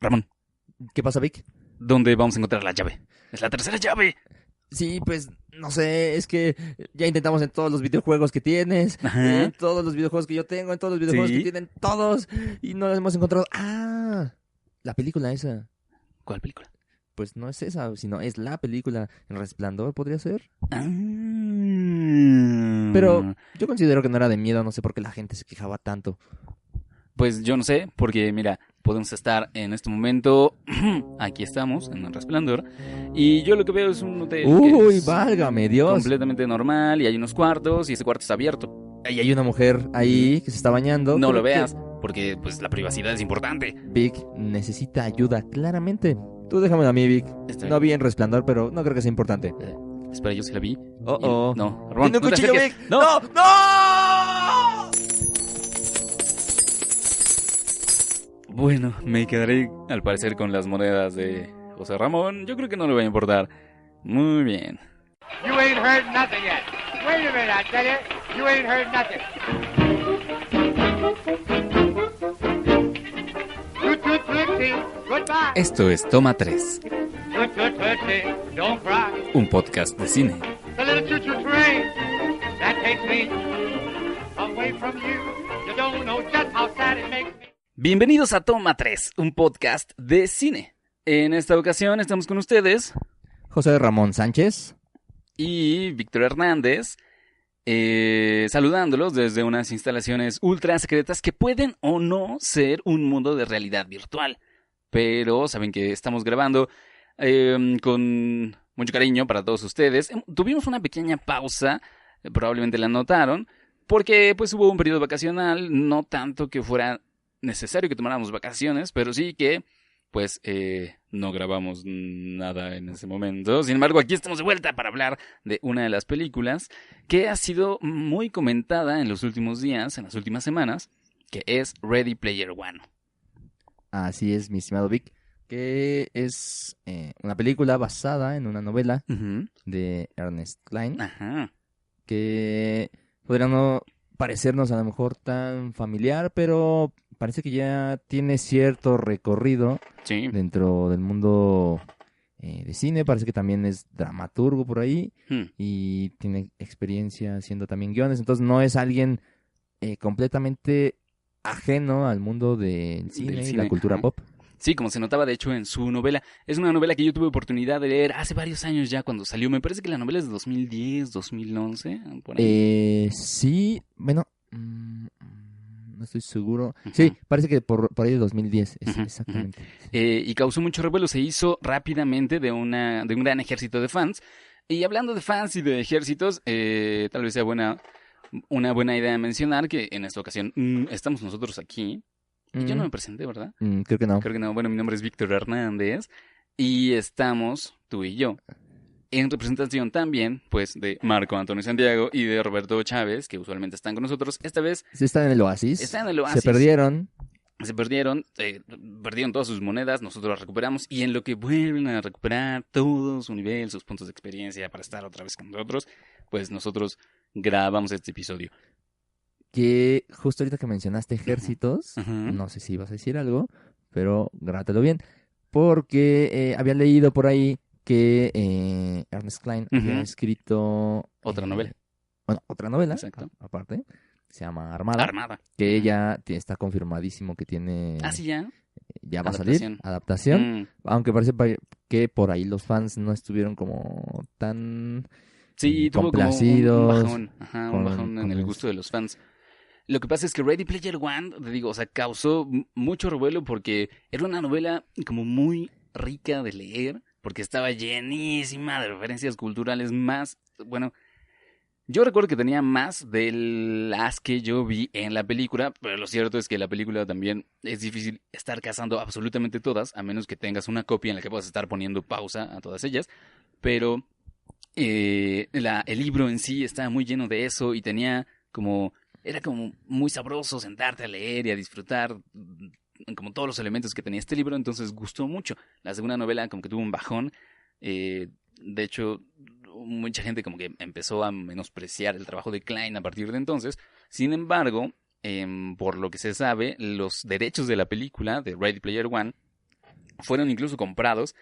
Ramón, ¿Qué pasa, Vic? ¿dónde vamos a encontrar la llave? ¡Es la tercera llave! Sí, pues, no sé, es que ya intentamos en todos los videojuegos que tienes, Ajá. en todos los videojuegos que yo tengo, en todos los videojuegos Sí. que tienen todos, y no los hemos encontrado. ¡Ah! La película esa. ¿Cuál película? Pues no es esa, sino es la película. El Resplandor podría ser. Ah. Pero yo considero que no era de miedo, no sé por qué la gente se quejaba tanto. Pues yo no sé, porque mira, podemos estar en este momento, aquí estamos, en el Resplandor, y yo lo que veo es un hotel que ¡Uy, es válgame Dios! completamente normal, y hay unos cuartos, y ese cuarto está abierto. Ahí hay una mujer ahí que se está bañando. No lo creo que veas, porque pues la privacidad es importante. Vic necesita ayuda, claramente. Tú déjame a mí, Vic. Está No bien. vi en Resplandor, pero no creo que sea importante. Espera, yo sí la vi. Oh. No, Ramón, ¡Tiene un no te cuchillo, acerques. Vic! ¡No! ¡No! ¡No! Bueno, me quedaré al parecer con las monedas de José Ramón. Yo creo que no le va a importar. Muy bien. You ain't heard nothing yet. Wait a minute, I tell you ain't heard nothing. Toot toot tootsie, goodbye. Esto es Toma 3, Toot toot tootsie, don't cry. un podcast de cine. The little choo choo train that takes me away from you. You don't know just how sad it makes me. Bienvenidos a Toma 3, un podcast de cine. En esta ocasión estamos con ustedes José Ramón Sánchez. y Víctor Hernández, saludándolos desde unas instalaciones ultra secretas que pueden o no ser un mundo de realidad virtual. Pero saben que estamos grabando con mucho cariño para todos ustedes. Tuvimos una pequeña pausa, probablemente la notaron, porque pues hubo un periodo vacacional, no tanto que fuera necesario que tomáramos vacaciones, pero sí que pues no grabamos nada en ese momento. Sin embargo, aquí estamos de vuelta para hablar de una de las películas que ha sido muy comentada en los últimos días, en las últimas semanas, que es Ready Player One. Así es, mi estimado Vic. Que es una película basada en una novela de Ernest Cline. Ajá. Que podría no parecernos a lo mejor tan familiar, pero parece que ya tiene cierto recorrido Sí. dentro del mundo de cine. Parece que también es dramaturgo por ahí Hmm. y tiene experiencia haciendo también guiones. Entonces no es alguien completamente ajeno al mundo del cine y cine, la cultura ajá. pop. Sí, como se notaba de hecho en su novela. Es una novela que yo tuve oportunidad de leer hace varios años ya cuando salió. Me parece que la novela es de 2010, 2011, por ahí. Sí, bueno, no estoy seguro. Ujú. Sí, parece que por ahí de 2010, Ujú, exactamente. Y causó mucho revuelo. Se hizo rápidamente de un gran ejército de fans. Y hablando de fans y de ejércitos, tal vez sea una buena idea mencionar que en esta ocasión estamos nosotros aquí. Y yo no me presenté, ¿verdad? Creo que no. Creo que no. Bueno, mi nombre es Víctor Hernández y estamos, tú y yo, en representación también, pues, de Marco Antonio Santiago y de Roberto Chávez, que usualmente están con nosotros. Esta vez Sí, están en el Oasis. están en el Oasis. Se perdieron. Se perdieron todas sus monedas, nosotros las recuperamos y en lo que vuelven a recuperar todo su nivel, sus puntos de experiencia para estar otra vez con nosotros, pues nosotros grabamos este episodio. Que justo ahorita que mencionaste ejércitos, Ujú. no sé si ibas a decir algo, pero grábatelo bien. Porque había leído por ahí que Ernest Cline había Ujú. escrito Otra novela. Bueno, otra novela, Exacto. aparte, se llama Armada, Armada. que ella está confirmadísimo que tiene, Ah, sí, ya. ya va a salir, Adaptación. adaptación, Mm. aunque parece que por ahí los fans no estuvieron como tan Sí, tuvo como un complacidos bajón, ajá, un bajón en el gusto de los fans. Lo que pasa es que Ready Player One, te digo, o sea, causó mucho revuelo porque era una novela como muy rica de leer, porque estaba llenísima de referencias culturales más, bueno, yo recuerdo que tenía más de las que yo vi en la película, pero lo cierto es que la película también es difícil estar cazando absolutamente todas, a menos que tengas una copia en la que puedas estar poniendo pausa a todas ellas, pero el libro en sí estaba muy lleno de eso y era como muy sabroso sentarte a leer y a disfrutar como todos los elementos que tenía este libro, entonces gustó mucho. La segunda novela como que tuvo un bajón, de hecho mucha gente como que empezó a menospreciar el trabajo de Cline a partir de entonces. Sin embargo, por lo que se sabe, los derechos de la película de Ready Player One fueron incluso comprados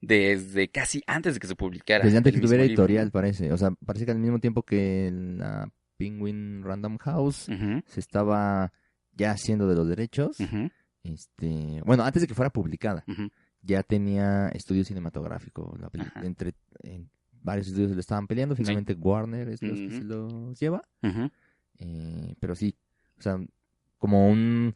desde casi antes de que se publicara. Desde antes que el mismo tuviera libro, editorial, ¿no? parece. O sea, parece que al mismo tiempo que la Penguin Random House Ujú, se estaba ya haciendo de los derechos. ujú, Bueno, antes de que fuera publicada, ujú. ya tenía estudio cinematográfico. Ajá. En varios estudios se lo estaban peleando. Sí. Finalmente Warner es los que Ujú. se los lleva. Ujú. Pero sí, o sea, como un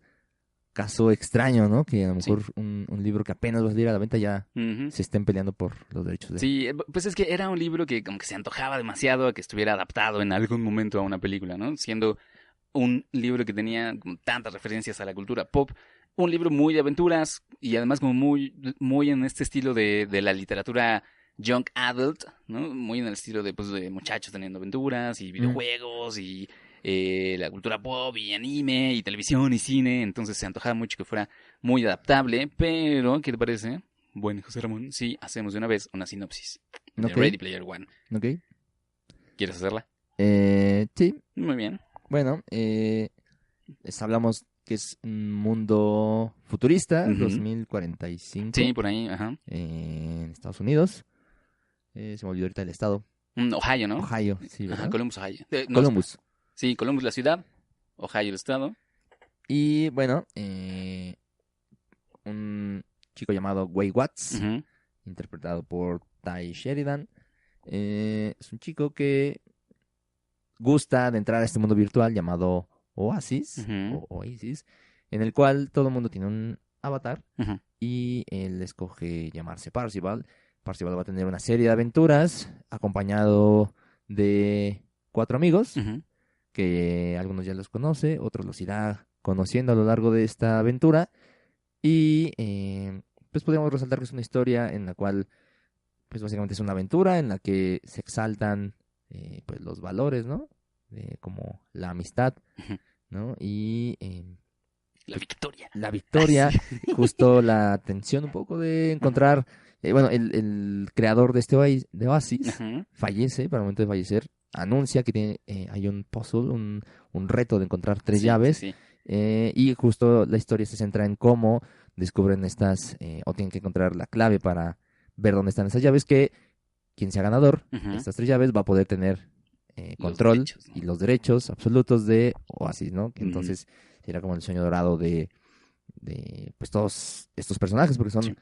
caso extraño, ¿no? Que a lo Sí. mejor un libro que apenas va a salir a la venta ya Ujú. se estén peleando por los derechos de... Sí, pues es que era un libro que como que se antojaba demasiado a que estuviera adaptado en algún momento a una película, ¿no? Siendo un libro que tenía como tantas referencias a la cultura pop, un libro muy de aventuras y además como muy en este estilo de la literatura young adult, ¿no? Muy en el estilo de, pues, de muchachos teniendo aventuras y videojuegos y la cultura pop y anime y televisión y cine, entonces se antojaba mucho que fuera muy adaptable, pero ¿qué te parece? Bueno, José Ramón, sí, hacemos de una vez una sinopsis de Ok. Ready Player One. ¿Ok? ¿Quieres hacerla? Sí, Muy bien. bueno, hablamos que es un mundo futurista, Ujú. 2045, Sí, por ahí, ajá. en Estados Unidos. Se me olvidó ahorita el estado. Ohio, ¿no? Ohio, sí, Ajá, ¿verdad? Columbus, Ohio. No, Columbus. sí, Columbus la ciudad, Ohio el estado. Y bueno, un chico llamado Way Watts, Ujú, interpretado por Ty Sheridan, es un chico que gusta de entrar a este mundo virtual llamado Oasis, ujú, o Oasis, en el cual todo el mundo tiene un avatar ujú. y él escoge llamarse Parzival. Parzival va a tener una serie de aventuras acompañado de 4 amigos, Ujú. que algunos ya los conoce, otros los irá conociendo a lo largo de esta aventura. Y pues podríamos resaltar que es una historia en la cual, pues básicamente es una aventura en la que se exaltan pues los valores, ¿no? Como la amistad, Ujú. ¿no? Y La pues victoria. la victoria, justo la tensión un poco de encontrar, bueno, el creador de de Oasis Ajá. fallece, para el momento de fallecer, anuncia que hay un puzzle, un reto de encontrar 3 Sí, sí, llaves, sí. y justo la historia se centra en cómo descubren o tienen que encontrar la clave para ver dónde están esas llaves, que quien sea ganador de Ujú. estas 3 llaves va a poder tener Los control derechos, ¿no? y los derechos absolutos de Oasis, ¿no? Ujú. Entonces será como el sueño dorado de pues todos estos personajes, porque Sí. son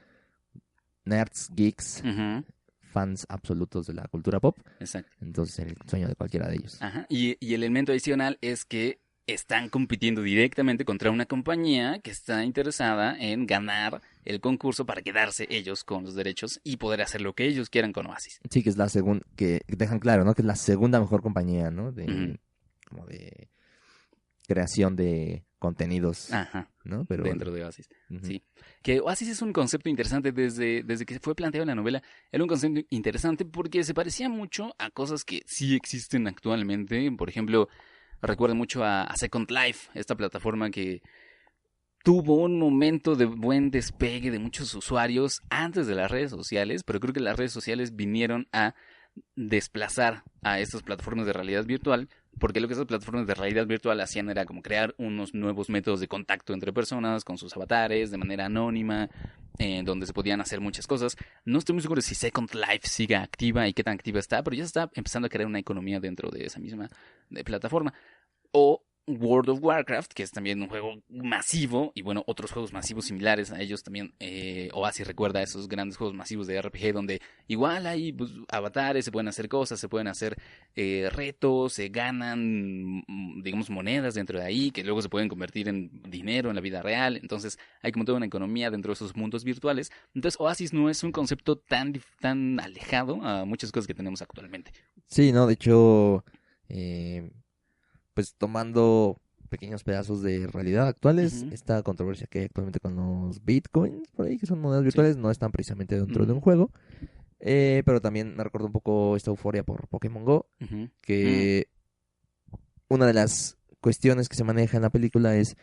nerds, geeks, Ujú. fans absolutos de la cultura pop. Exacto. Entonces el sueño de cualquiera de ellos. Ajá. Y el elemento adicional es que están compitiendo directamente contra una compañía que está interesada en ganar el concurso para quedarse ellos con los derechos y poder hacer lo que ellos quieran con Oasis. Sí, que es la segunda, que dejan claro, ¿no? Que es la segunda mejor compañía, ¿no? Ujú. Como de creación de contenidos, Ajá. ¿no? Pero Dentro de Oasis. ujú. Sí. Que Oasis es un concepto interesante desde que fue planteado en la novela. Era un concepto interesante porque se parecía mucho a cosas que sí existen actualmente. Por ejemplo, recuerdo mucho a Second Life, esta plataforma que tuvo un momento de buen despegue de muchos usuarios antes de las redes sociales, pero creo que las redes sociales vinieron a desplazar a estas plataformas de realidad virtual, porque lo que esas plataformas de realidad virtual hacían era como crear unos nuevos métodos de contacto entre personas con sus avatares de manera anónima, donde se podían hacer muchas cosas. No estoy muy seguro si Second Life siga activa y qué tan activa está, pero ya está empezando a crear una economía dentro de esa misma plataforma. O World of Warcraft, que es también un juego masivo, y bueno, otros juegos masivos similares a ellos también. Oasis recuerda a esos grandes juegos masivos de RPG donde igual hay pues, avatares, se pueden hacer cosas, se pueden hacer retos, se ganan, digamos, monedas dentro de ahí, que luego se pueden convertir en dinero en la vida real. Entonces hay como toda una economía dentro de esos mundos virtuales. Entonces Oasis no es un concepto tan alejado a muchas cosas que tenemos actualmente. Sí, ¿no? De hecho, pues tomando pequeños pedazos de realidad actuales, Ujú. esta controversia que hay actualmente con los bitcoins, por ahí, que son monedas Sí. virtuales, no están precisamente dentro de un Ujú. juego. Pero también me recuerdo un poco esta euforia por Pokémon Go, Ujú. que una de las cuestiones que se maneja en la película es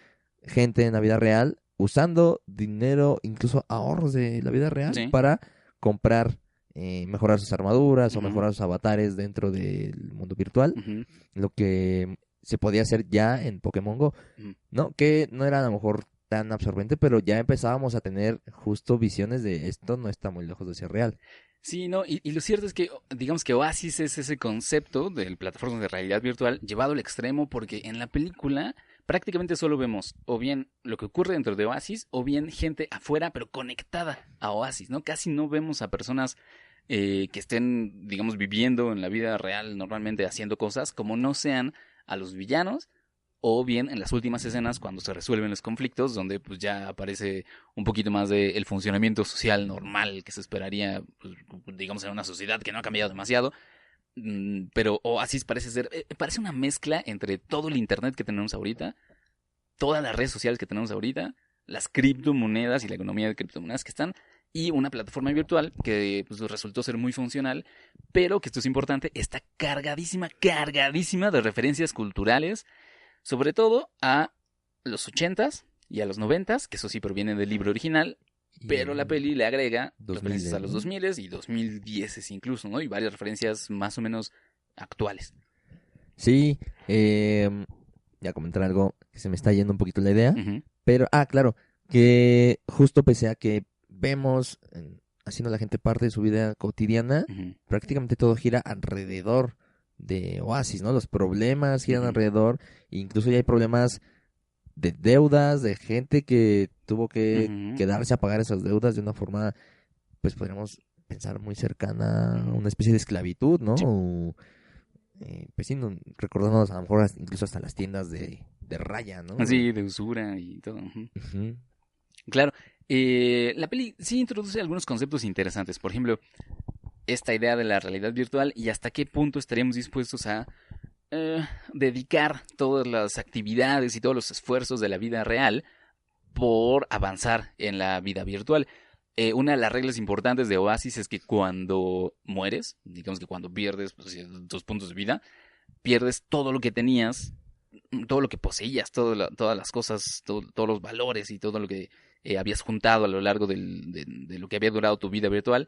gente en la vida real usando dinero, incluso ahorros de la vida real, Sí. para comprar, mejorar sus armaduras o Ujú. mejorar sus avatares dentro del mundo virtual, Ujú. lo que se podía hacer ya en Pokémon Go, Ujú. ¿no? Que no era a lo mejor tan absorbente, pero ya empezábamos a tener justo visiones de esto no está muy lejos de ser real. Sí, no, y lo cierto es que, digamos que Oasis es ese concepto de plataformas de realidad virtual llevado al extremo porque en la película prácticamente solo vemos o bien lo que ocurre dentro de Oasis o bien gente afuera pero conectada a Oasis, ¿no? Casi no vemos a personas que estén, digamos, viviendo en la vida real normalmente haciendo cosas como no sean a los villanos o bien en las últimas escenas cuando se resuelven los conflictos donde pues ya aparece un poquito más del funcionamiento social normal que se esperaría, pues, digamos, en una sociedad que no ha cambiado demasiado. Pero Oasis parece ser, parece una mezcla entre todo el internet que tenemos ahorita, todas las redes sociales que tenemos ahorita, las criptomonedas y la economía de criptomonedas que están, y una plataforma virtual que pues, resultó ser muy funcional, pero que esto es importante, está cargadísima, cargadísima de referencias culturales, sobre todo a los 80s y a los 90s, que eso sí proviene del libro original, pero la peli le agrega 2000, referencias a los ¿no? 2000s y 2010s incluso, ¿no? Y varias referencias más o menos actuales. Sí, ya comentar algo que se me está yendo un poquito la idea, Ujú, pero, claro, que justo pese a que vemos haciendo la gente parte de su vida cotidiana, ujú, prácticamente todo gira alrededor de Oasis, ¿no? Los problemas giran ujú. alrededor, incluso ya hay problemas de deudas, de gente que tuvo que Ujú. quedarse a pagar esas deudas de una forma, pues podríamos pensar muy cercana a una especie de esclavitud, ¿no? Sí. Pues sí, recordándonos a lo mejor incluso hasta las tiendas de raya, ¿no? Sí, de usura y todo. Ujú. Ujú. Claro, la peli sí introduce algunos conceptos interesantes. Por ejemplo, esta idea de la realidad virtual y hasta qué punto estaríamos dispuestos a eh, dedicar todas las actividades y todos los esfuerzos de la vida real por avanzar en la vida virtual. Una de las reglas importantes de Oasis es que cuando mueres, digamos que cuando pierdes pues, tus puntos de vida, pierdes todo lo que tenías, todo lo que poseías, todas las cosas, todos los valores y todo lo que habías juntado a lo largo de lo que había durado tu vida virtual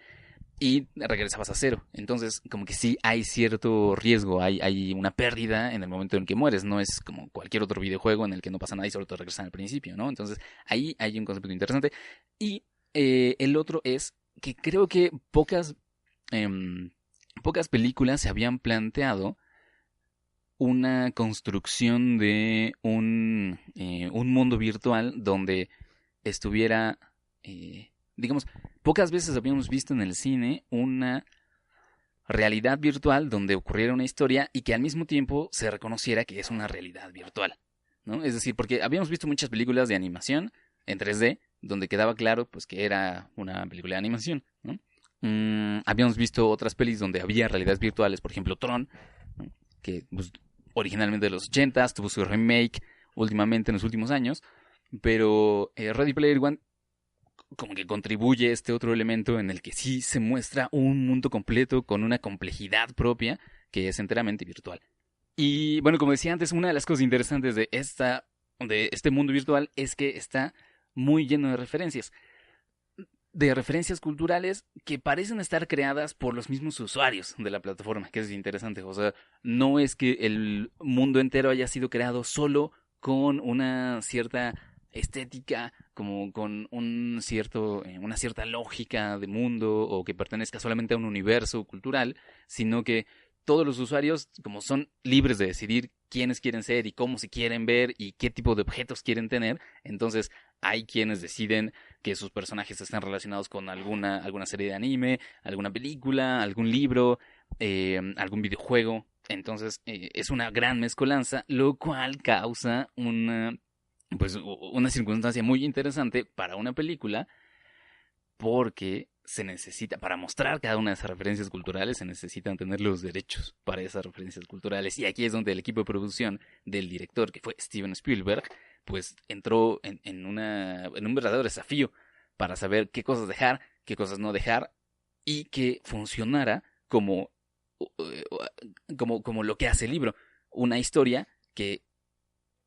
y regresabas a cero. Entonces, como que sí hay cierto riesgo, hay una pérdida en el momento en que mueres. No es como cualquier otro videojuego en el que no pasa nada y solo te regresan al principio, ¿no? Entonces, ahí hay un concepto interesante. Y el otro es que creo que pocas películas se habían planteado una construcción de un mundo virtual donde estuviera, digamos, pocas veces habíamos visto en el cine una realidad virtual donde ocurriera una historia y que al mismo tiempo se reconociera que es una realidad virtual, ¿no? Es decir, porque habíamos visto muchas películas de animación en 3D donde quedaba claro pues que era una película de animación, ¿no? Habíamos visto otras pelis donde había realidades virtuales, por ejemplo Tron, ¿no? Que pues, originalmente de los 80s tuvo su remake últimamente en los últimos años, pero Ready Player One como que contribuye este otro elemento en el que sí se muestra un mundo completo con una complejidad propia que es enteramente virtual. Y bueno, como decía antes, una de las cosas interesantes de este mundo virtual es que está muy lleno de referencias culturales que parecen estar creadas por los mismos usuarios de la plataforma, que es interesante. O sea, no es que el mundo entero haya sido creado solo con una cierta estética, como con una cierta lógica de mundo o que pertenezca solamente a un universo cultural, sino que todos los usuarios, como son libres de decidir quiénes quieren ser y cómo se quieren ver y qué tipo de objetos quieren tener, entonces hay quienes deciden que sus personajes estén relacionados con alguna serie de anime, alguna película, algún libro, algún videojuego. Entonces es una gran mezcolanza, lo cual causa una circunstancia muy interesante para una película porque se necesita, para mostrar cada una de esas referencias culturales, se necesitan tener los derechos para esas referencias culturales. Y aquí es donde el equipo de producción del director, que fue Steven Spielberg, pues entró en un verdadero desafío para saber qué cosas dejar, qué cosas no dejar, y que funcionara como lo que hace el libro. Una historia que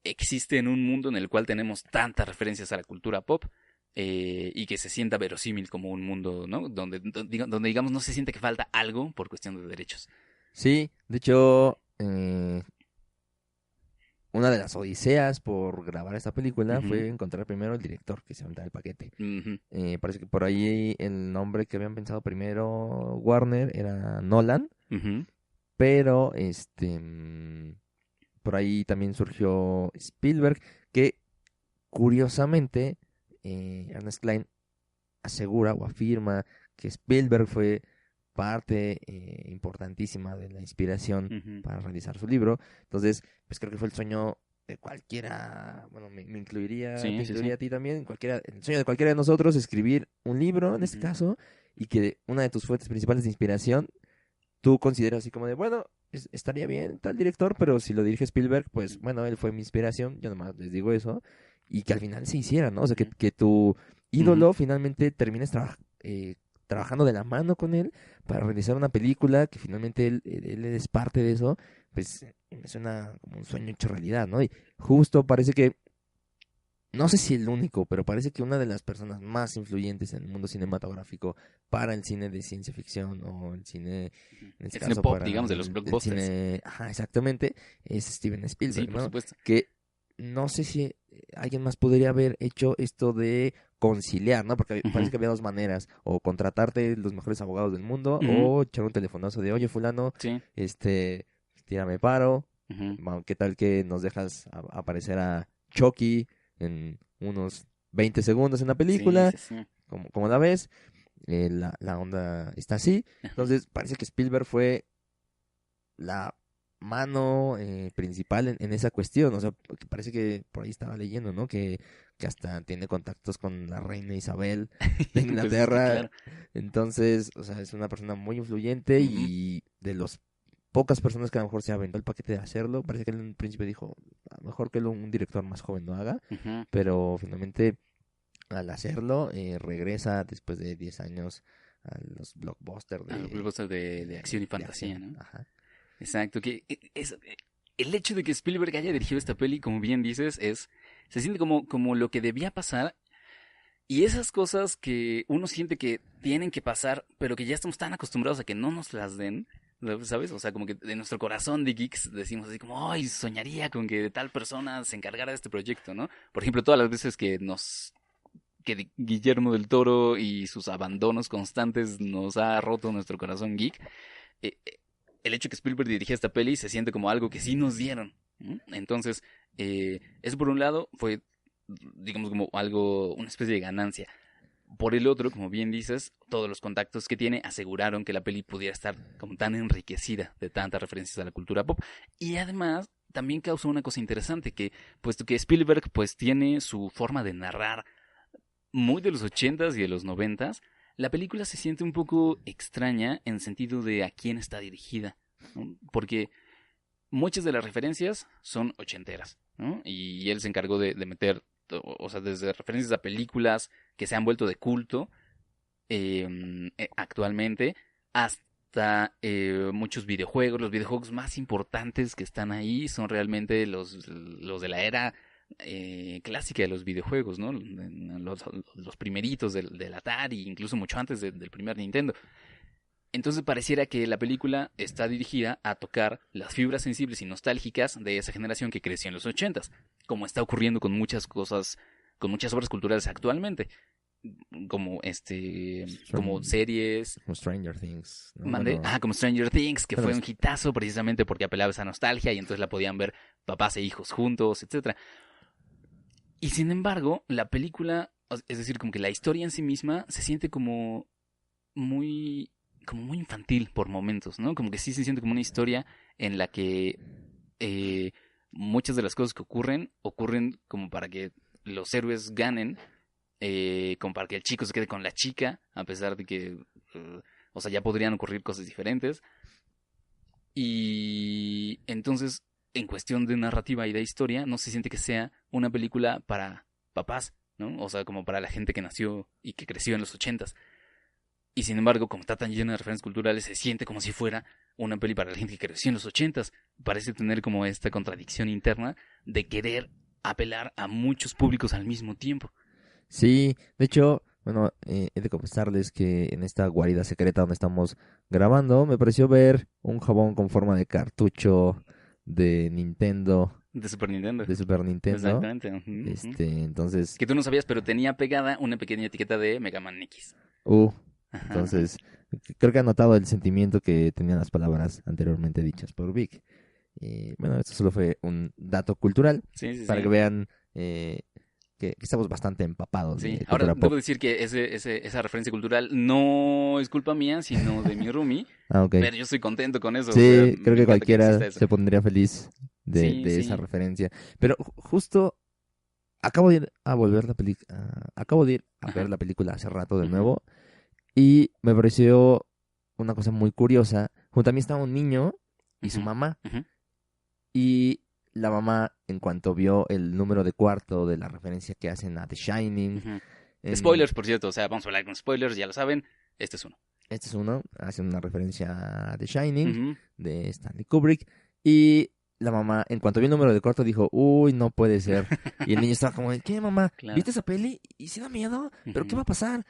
existe en un mundo en el cual tenemos tantas referencias a la cultura pop y que se sienta verosímil como un mundo, ¿no? Donde digamos no se siente que falta algo por cuestión de derechos. Sí, de hecho, una de las odiseas por grabar esta película Ujú. fue encontrar primero el director que se aventara el paquete. Ujú. Parece que por ahí el nombre que habían pensado primero Warner era Nolan, Ujú. pero por ahí también surgió Spielberg, que curiosamente Ernest Cline asegura o afirma que Spielberg fue parte importantísima de la inspiración Ujú. para realizar su libro. Entonces, pues creo que fue el sueño de cualquiera, bueno, me incluiría, Sí, te sí, incluiría sí. a ti también, el sueño de cualquiera de nosotros, escribir un libro, en este Ujú. caso, y que una de tus fuentes principales de inspiración, tú consideras así como de, bueno, estaría bien tal director, pero si lo dirige Spielberg, pues bueno, él fue mi inspiración, yo nomás les digo eso, y que al final se hiciera, ¿no? O sea, Ujú. que tu Ujú. ídolo finalmente termines trabajando de la mano con él para realizar una película, que finalmente él es parte de eso, pues me suena como un sueño hecho realidad, ¿no? Y justo parece que, no sé si el único, pero parece que una de las personas más influyentes en el mundo cinematográfico para el cine de ciencia ficción o el cine, Ujú. en este El cine caso pop, para digamos, de los el blockbusters. cine, ajá, exactamente, es Steven Sí, Spielberg, por ¿no? supuesto. Que no sé si alguien más podría haber hecho esto de conciliar, ¿no? Porque parece Ujú. que había dos maneras, o contratarte los mejores abogados del mundo, Ujú. o echar un telefonazo de, oye, fulano, Sí. tírame paro, Ujú. ¿qué tal que nos dejas aparecer a Chucky en unos 20 segundos en la Sí, película? sí, sí. Como la ves, la onda está así. Entonces, parece que Spielberg fue la mano principal en esa cuestión. O sea, porque parece que por ahí estaba leyendo, ¿no? Que hasta tiene contactos con la reina Isabel de Pues es que, Inglaterra. claro. Entonces, o sea, es una persona muy influyente Ujú. y de los pocas personas que a lo mejor se aventó el paquete de hacerlo. Parece que él en principio dijo, a lo mejor que un director más joven lo haga, Ujú. pero finalmente al hacerlo regresa después de 10 años a los blockbusters A los blockbusters de acción y de fantasía, acción. ¿no? Ajá. Exacto, que el hecho de que Spielberg haya dirigido esta peli, como bien dices, se siente como lo que debía pasar y esas cosas que uno siente que tienen que pasar, pero que ya estamos tan acostumbrados a que no nos las den, ¿sabes? O sea, como que de nuestro corazón de geeks decimos así como, ay, soñaría con que tal persona se encargara de este proyecto, ¿no? Por ejemplo, todas las veces que Guillermo del Toro y sus abandonos constantes nos ha roto nuestro corazón geek, eh, eh, el hecho de que Spielberg dirigía esta peli se siente como algo que sí nos dieron. ¿No? Entonces, eso por un lado fue, digamos, como algo, una especie de ganancia. Por el otro, como bien dices, todos los contactos que tiene aseguraron que la peli pudiera estar como tan enriquecida de tantas referencias a la cultura pop. Y además, también causó una cosa interesante, que puesto que Spielberg pues tiene su forma de narrar muy de los 80s y de los 90s, la película se siente un poco extraña en sentido de a quién está dirigida, ¿no? Porque muchas de las referencias son ochenteras, ¿no? Y él se encargó de meter, o sea, desde referencias a películas que se han vuelto de culto actualmente, hasta muchos videojuegos. Los videojuegos más importantes que están ahí son realmente los de la era clásica de los videojuegos, ¿no? Los primeritos del Atari, incluso mucho antes del primer Nintendo. Entonces pareciera que la película está dirigida a tocar las fibras sensibles y nostálgicas de esa generación que creció en los ochentas, como está ocurriendo con muchas cosas, con muchas obras culturales actualmente, como como series. Como Stranger Things, ¿no? Mandé, Bueno, como Stranger Things, que bueno, fue un hitazo precisamente porque apelaba a esa nostalgia y entonces la podían ver papás e hijos juntos, etcétera. Y sin embargo, la película, es decir, como que la historia en sí misma se siente muy, como muy infantil por momentos, ¿no? Como que sí se siente como una historia en la que muchas de las cosas que ocurren como para que los héroes ganen, como para que el chico se quede con la chica, a pesar de que, o sea, ya podrían ocurrir cosas diferentes. Y entonces, en cuestión de narrativa y de historia, no se siente que sea una película para papás, ¿no? O sea, como para la gente que nació y que creció en los ochentas. Y sin embargo, como está tan llena de referencias culturales, se siente como si fuera una peli para la gente que creció en los ochentas. Parece tener como esta contradicción interna de querer apelar a muchos públicos al mismo tiempo. sí, de hecho, bueno, he de confesarles que en esta guarida secreta donde estamos grabando, me pareció ver un jabón con forma de cartucho de Nintendo De Super Nintendo. de Super Nintendo. Exactamente. Ujú, ujú. Entonces, Que tú no sabías, pero tenía pegada una pequeña etiqueta de Mega Man X. Ajá, ajá. entonces, creo que ha notado el sentimiento que tenían las palabras anteriormente dichas por Vic. Y bueno, esto solo fue un dato cultural Sí, sí, para sí. que vean que estamos bastante empapados Sí, de ahora cultura debo pop. decir que esa referencia cultural no es culpa mía, sino de mi roomie, Ah, ok. pero yo estoy contento con eso, o sea, Sí, creo me que encanta que exista cualquiera eso. se pondría feliz Sí, de esa sí. referencia. Pero justo acabo de ir a volver la película, acabo de ir a ver Ajá. la película hace rato de Ujú, nuevo y me pareció una cosa muy curiosa. Junto a mí estaba un niño y su ujú, mamá. ujú, Y la mamá, en cuanto vio el número de cuarto de la referencia que hacen a The Shining, ujú. en, Spoilers, por cierto, o sea, vamos a hablar con spoilers, ya lo saben, este es uno. este es uno, hacen una referencia a The Shining Ujú, de Stanley Kubrick. Y la mamá, en cuanto vio el número de cuarto, dijo, uy, no puede ser. Y el niño estaba como, ¿qué, mamá? claro. ¿Viste esa peli? ¿Y si da miedo? ¿Pero qué Ujú, va a pasar?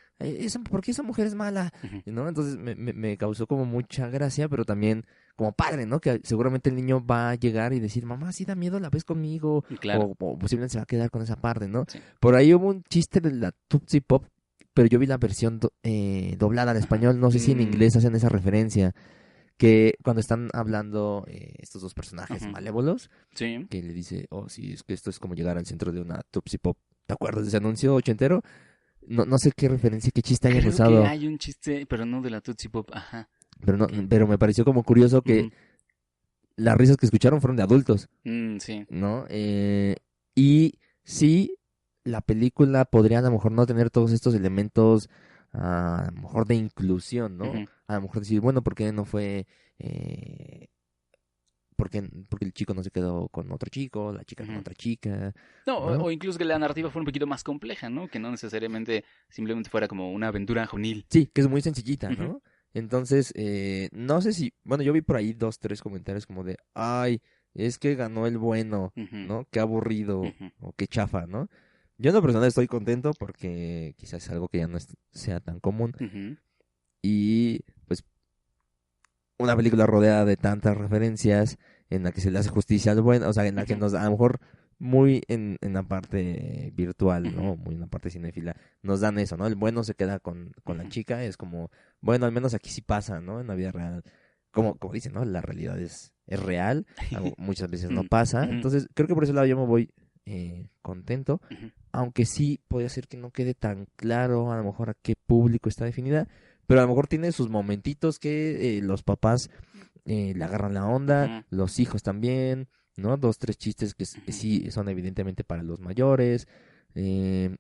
¿Por qué esa mujer es mala? ujú. ¿No? Entonces me causó como mucha gracia, pero también como padre, ¿no? Que seguramente el niño va a llegar y decir, mamá, si da miedo, la ves conmigo. Claro, O posiblemente se va a quedar con esa parte, ¿no? sí. Por ahí hubo un chiste de la Tootsie Pop, pero yo vi la versión doblada al Ajá. español. No sé si en Mm, inglés hacen esa referencia. Que cuando están hablando estos dos personajes ujú, malévolos, sí. que le dice, oh, sí, es que esto es como llegar al centro de una Tootsie Pop. ¿Te acuerdas de ese anuncio ochentero? No sé qué referencia, qué chiste hayan Creo que usado, hay un chiste, pero no de la Tootsie Pop, ajá. pero no, Que... pero me pareció como curioso que ujú, las risas que escucharon fueron de adultos, sí. ¿no? Y sí, la película podría a lo mejor no tener todos estos elementos, a lo mejor de inclusión, ¿no? Ujú, A lo mejor decir, bueno, ¿por qué no fue porque el chico no se quedó con otro chico, la chica con ujú. otra chica, No, ¿no? o incluso que la narrativa fuera un poquito más compleja, ¿no? Que no necesariamente simplemente fuera como una aventura juvenil. Sí, que es muy sencillita, Ujú, ¿no? Entonces, no sé si, bueno, yo vi por ahí 2, 3 comentarios como de, ay, es que ganó el bueno, ujú, ¿no? Qué aburrido ujú, o qué chafa, ¿no? Yo en lo personal estoy contento porque quizás es algo que ya no sea tan común ujú, y pues una película rodeada de tantas referencias en la que se le hace justicia al bueno, o sea, en la que ujú, nos, a lo mejor muy en la parte virtual, ujú, ¿no? Muy en la parte cinéfila, nos dan eso, ¿no? El bueno se queda con la ujú. chica, es como, bueno, al menos aquí sí pasa, ¿no? En la vida real, como dicen, ¿no? La realidad es real, muchas veces no Mm, pasa, ujú, entonces creo que por ese lado yo me voy contento, ujú. aunque sí podría ser que no quede tan claro a lo mejor a qué público está definida, pero a lo mejor tiene sus momentitos que los papás le agarran la onda, Ujú, los hijos también, ¿no? 2, 3 chistes que ujú. sí son evidentemente para los mayores, eh,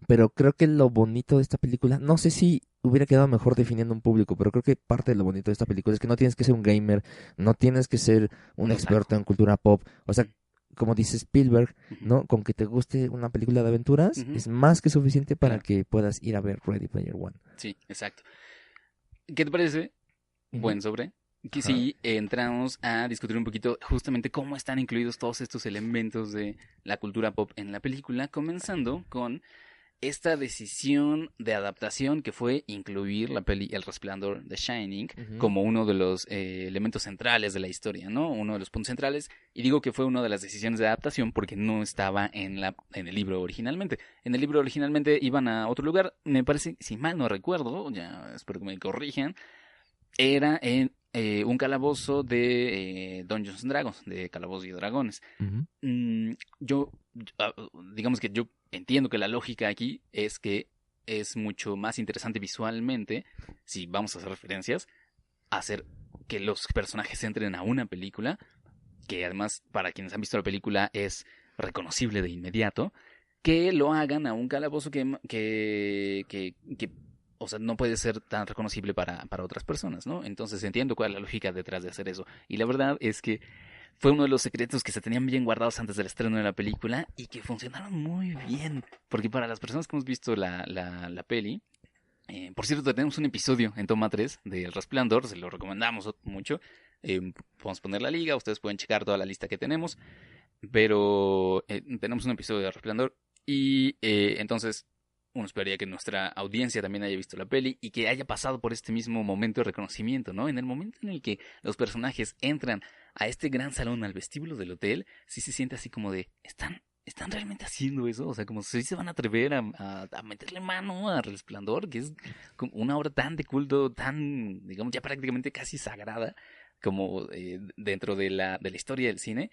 pero creo que lo bonito de esta película, no sé si hubiera quedado mejor definiendo un público, pero creo que parte de lo bonito de esta película es que no tienes que ser un gamer, no tienes que ser un Un otaku. experto en cultura pop, o sea, Ujú, como dice Spielberg, ujú, ¿no? Con que te guste una película de aventuras ujú. es más que suficiente para Claro, que puedas ir a ver Ready Player One. sí, exacto. ¿Qué te parece? Ujú. Buen sobre. Que Ajá. si entramos a discutir un poquito justamente cómo están incluidos todos estos elementos de la cultura pop en la película, comenzando con esta decisión de adaptación que fue incluir la peli El Resplandor de Shining Ujú. como uno de los elementos centrales de la historia, ¿no? Uno de los puntos centrales. Y digo que fue una de las decisiones de adaptación porque no estaba en el libro originalmente. En el libro originalmente iban a otro lugar, me parece, si mal no recuerdo, ya espero que me corrijan, era en un calabozo de Dungeons and Dragons, de Calabozos y Dragones. Ujú. Yo, ah, digamos que yo entiendo que la lógica aquí es que es mucho más interesante visualmente, si vamos a hacer referencias, hacer que los personajes entren a una película, que además para quienes han visto la película es reconocible de inmediato, que lo hagan a un calabozo que o sea, no puede ser tan reconocible para otras personas, ¿no? Entonces entiendo cuál es la lógica detrás de hacer eso. Y la verdad es que fue uno de los secretos que se tenían bien guardados antes del estreno de la película y que funcionaron muy bien. Porque para las personas que hemos visto la peli, por cierto, tenemos un episodio en Toma 3 de El Resplandor, se lo recomendamos mucho. Podemos poner la liga, ustedes pueden checar toda la lista que tenemos, pero tenemos un episodio de Resplandor y entonces uno esperaría que nuestra audiencia también haya visto la peli y que haya pasado por este mismo momento de reconocimiento, ¿no? En el momento en el que los personajes entran a este gran salón, al vestíbulo del hotel, sí se siente así como de, ¿están realmente haciendo eso? O sea, como si se van a atrever a meterle mano a Resplandor, que es como una obra tan de culto, tan, digamos, ya prácticamente casi sagrada, como dentro de la historia del cine.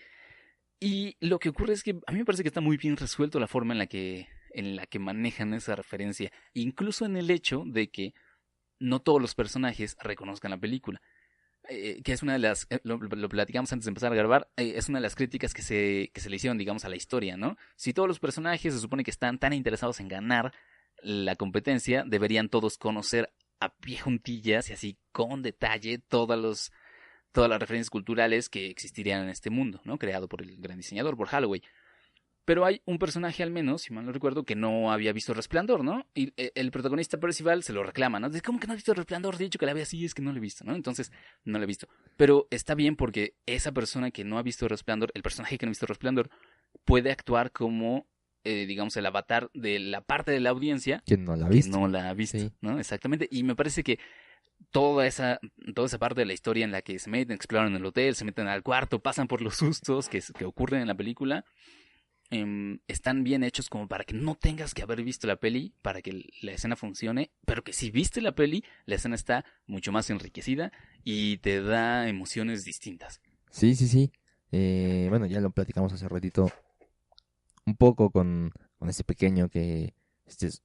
Y lo que ocurre es que a mí me parece que está muy bien resuelto la forma en la que manejan esa referencia, incluso en el hecho de que no todos los personajes reconozcan la película. Que es una de las, lo platicamos antes de empezar a grabar, es una de las críticas que se le hicieron, digamos, a la historia, ¿no? Si todos los personajes se supone que están tan interesados en ganar la competencia, deberían todos conocer a pie juntillas y así con detalle todas las referencias culturales que existirían en este mundo, ¿no? Creado por el gran diseñador, por Holloway. Pero hay un personaje al menos, si mal no recuerdo, que no había visto Resplandor, ¿no? Y el protagonista Percival se lo reclama, ¿no? Dice, ¿cómo que no has visto Resplandor? De hecho que la ve así, es que no lo he visto, ¿no? Entonces, no lo he visto. Pero está bien porque esa persona que no ha visto Resplandor, el personaje que no ha visto Resplandor, puede actuar como, digamos, el avatar de la parte de la audiencia que no la ha visto. Que no la ha visto, Sí. ¿no? Exactamente. Y me parece que toda esa parte de la historia en la que se meten, exploran el hotel, se meten al cuarto, pasan por los sustos que ocurren en la película, están bien hechos como para que no tengas que haber visto la peli para que la escena funcione, pero que si viste la peli, la escena está mucho más enriquecida y te da emociones distintas. Sí, sí, sí. Bueno, ya lo platicamos hace ratito un poco con ese pequeño que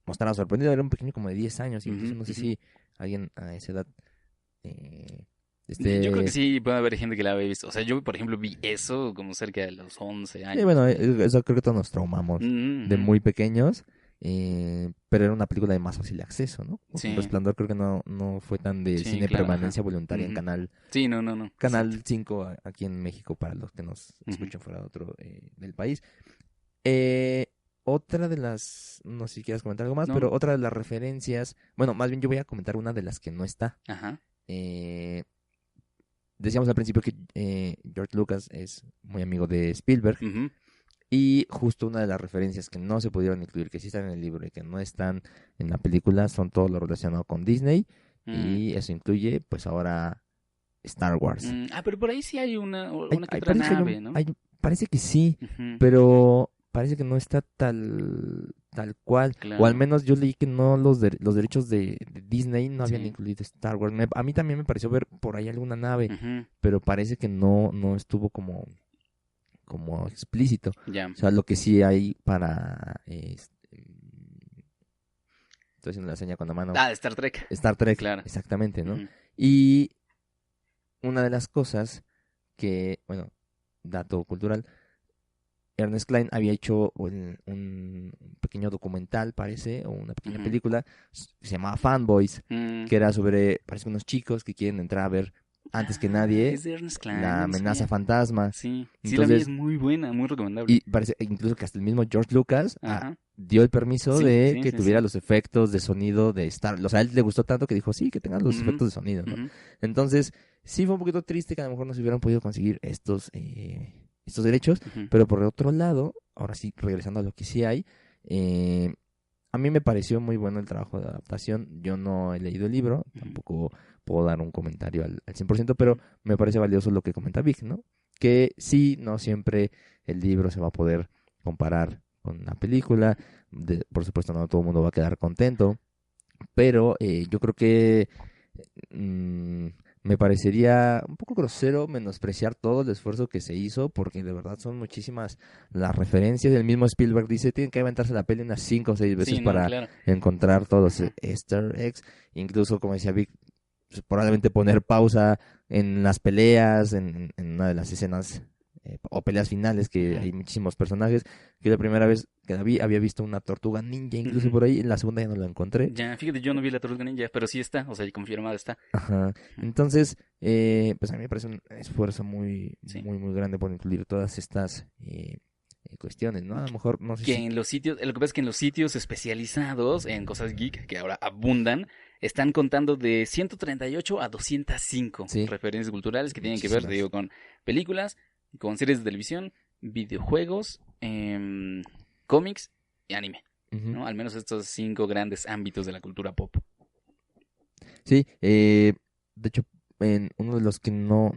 mostraba sorprendido. Era un pequeño como de 10 años, incluso no sé si alguien a esa edad... Yo creo que sí puede haber gente que la había visto. O sea, yo, por ejemplo, vi eso como cerca de los 11 años. Sí, bueno, eso creo que todos nos traumamos de muy pequeños. Pero era una película de más fácil acceso, ¿no? Sí. Resplandor creo que no fue tan de cine permanencia voluntaria en Canal. Sí, no. Canal 5 aquí en México para los que nos escuchan fuera de otro del país. Otra de las, no sé si quieras comentar algo más, pero otra de las referencias, bueno, más bien yo voy a comentar una de las que no está. Ajá. Decíamos al principio que George Lucas es muy amigo de Spielberg. Y justo una de las referencias que no se pudieron incluir, que sí están en el libro y que no están en la película, son todo lo relacionado con Disney. Y eso incluye, pues ahora, Star Wars. Pero por ahí sí hay una que otra nave, ¿no? Parece que sí, pero parece que no está tal cual. Claro. O al menos yo leí que no los derechos de Disney no habían incluido Star Wars. A mí también me pareció ver por ahí alguna nave, pero parece que no estuvo como explícito. Yeah. O sea, lo que sí hay para... estoy haciendo la seña con la mano. Star Trek. Star Trek, claro. Exactamente, ¿no? Y una de las cosas que, bueno, dato cultural, Ernest Cline había hecho un pequeño documental, parece, o una pequeña película, que se llamaba Fanboys, que era sobre, parece, unos chicos que quieren entrar a ver antes que nadie es de Ernest Cline, la amenaza fantasma. Sí, entonces, la vi, es muy buena, muy recomendable. Y parece incluso que hasta el mismo George Lucas dio el permiso de que tuviera los efectos de sonido de Star. O sea, a él le gustó tanto que dijo, sí, que tengan los efectos de sonido, ¿no? Entonces, sí fue un poquito triste que a lo mejor no se hubieran podido conseguir estos derechos, pero por otro lado, ahora sí, regresando a lo que sí hay, a mí me pareció muy bueno el trabajo de adaptación. Yo no he leído el libro, tampoco puedo dar un comentario al 100%, pero me parece valioso lo que comenta Vic, ¿no? Que sí, no siempre el libro se va a poder comparar con la película. Por supuesto, no todo el mundo va a quedar contento, pero yo creo que me parecería un poco grosero menospreciar todo el esfuerzo que se hizo, porque de verdad son muchísimas las referencias. El mismo Spielberg dice, tienen que aventarse la peli unas 5 o 6 veces para encontrar todos los Easter eggs. Incluso, como decía Vic, probablemente poner pausa en las peleas, en una de las escenas o peleas finales, que hay muchísimos personajes. Que la primera vez que la vi había visto una tortuga ninja incluso por ahí, en la segunda ya no la encontré. Ya, fíjate, yo no vi la tortuga ninja, pero sí está, o sea, confirmada está. Ajá. Entonces, pues a mí me parece un esfuerzo muy grande por incluir todas estas cuestiones, ¿no? A lo mejor, no sé en los sitios, lo que pasa es que en los sitios especializados en cosas geek, que ahora abundan, están contando de 138 a 205 referencias culturales que tienen que ver, te digo, con películas, con series de televisión, videojuegos, cómics y anime. Ujú. ¿no? Al menos estos 5 grandes ámbitos de la cultura pop. Sí, de hecho, en uno de los que ¿No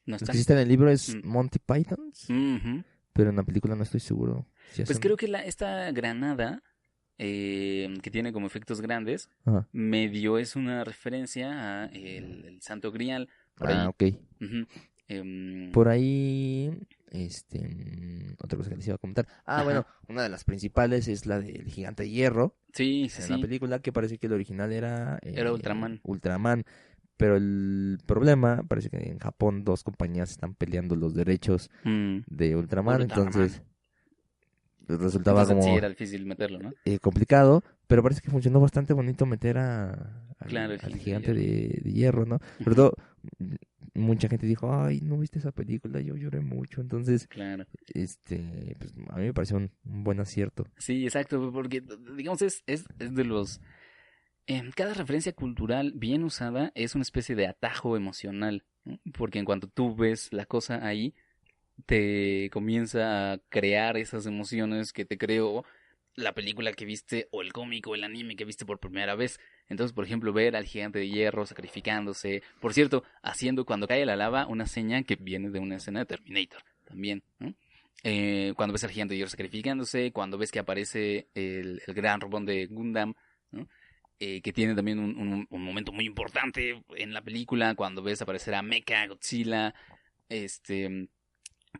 los que están? sí está en el libro es Mm. Monty Python's, Ujú. pero en la película no estoy seguro si Pues son... creo que esta granada, que tiene como efectos grandes, Ajá. medio es una referencia a el Santo Grial, por Ah, ahí. ok. Ujú. Por ahí, otra cosa que les iba a comentar. Ah, bueno, Ajá. una de las principales es la del Gigante de Hierro Sí, sí, en la sí. película, que parece que el original era Era Ultraman. Ultraman. Pero el problema, parece que en Japón 2 compañías están peleando los derechos Mm. de Ultraman, Ultraman. entonces resultaba Entonces sí como era difícil meterlo, ¿no? complicado, pero parece que funcionó bastante bonito meter Claro, el al Gigante de Gigante Hierro. de Hierro, ¿no? Sobre Ujú. todo, mucha gente dijo, ay, ¿no viste esa película? Yo lloré mucho, entonces, Claro. pues a mí me pareció un buen acierto. Sí, exacto, porque digamos es de los... cada referencia cultural bien usada es una especie de atajo emocional, ¿no? Porque en cuanto tú ves la cosa ahí, te comienza a crear esas emociones que te creó la película que viste o el cómic o el anime que viste por primera vez. Entonces, por ejemplo, ver al Gigante de Hierro sacrificándose, por cierto, haciendo cuando cae la lava una seña que viene de una escena de Terminator también, ¿no? Cuando ves al Gigante de Hierro sacrificándose, cuando ves que aparece el gran robot de Gundam, ¿no? Que tiene también un momento muy importante en la película, cuando ves aparecer a Mecha, Godzilla, este,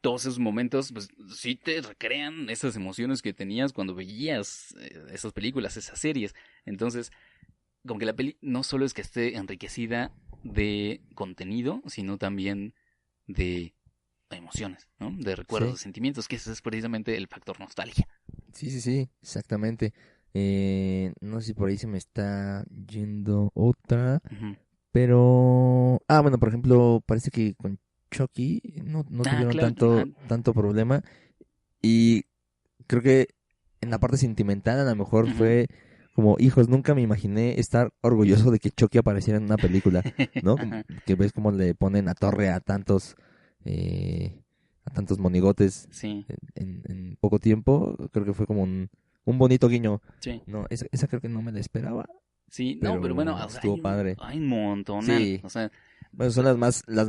todos esos momentos, pues sí te recrean esas emociones que tenías cuando veías esas películas, esas series. Entonces, como que la peli no solo es que esté enriquecida de contenido, sino también de emociones, ¿no? De recuerdos, Sí, de sentimientos, que ese es precisamente el factor nostalgia. sí, exactamente. No sé si por ahí se me está yendo otra, Ujú. pero... Ah, bueno, por ejemplo, parece que con Chucky no Ah, tuvieron claro. tanto problema. Y creo que en la parte sentimental a lo mejor Ujú. fue como, hijos, nunca me imaginé estar orgulloso de que Chucky apareciera en una película, ¿no? Ajá. Que ves cómo le ponen a torre a tantos monigotes Sí, en poco tiempo. Creo que fue como un bonito guiño, sí. ¿no? Esa creo que no me la esperaba, Sí, no, pero bueno, pero o sea, estuvo padre. hay un montonal. Sí, O sea, bueno, son las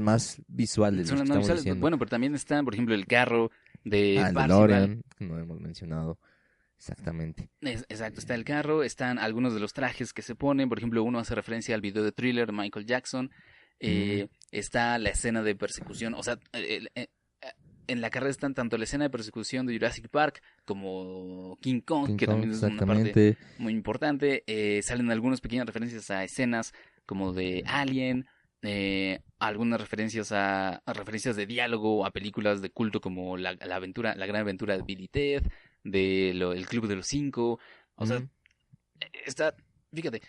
más visuales, son las las que más estamos visuales. diciendo. Bueno, pero también está, por ejemplo, el carro de Ah, el Parcival. DeLorean, que no hemos mencionado. Exactamente. Exacto, está el carro, están algunos de los trajes que se ponen. Por ejemplo, uno hace referencia al video de Thriller de Michael Jackson. Mm, Está la escena de persecución. O sea, en la carrera están tanto la escena de persecución de Jurassic Park como King Kong, King que Kong, también es una parte exactamente. muy importante. Salen algunas pequeñas referencias a escenas como de Alien, algunas referencias a referencias de diálogo a películas de culto como la aventura, la gran aventura de Billy y Ted, el Club de los Cinco. O sea, Mm, está, fíjate,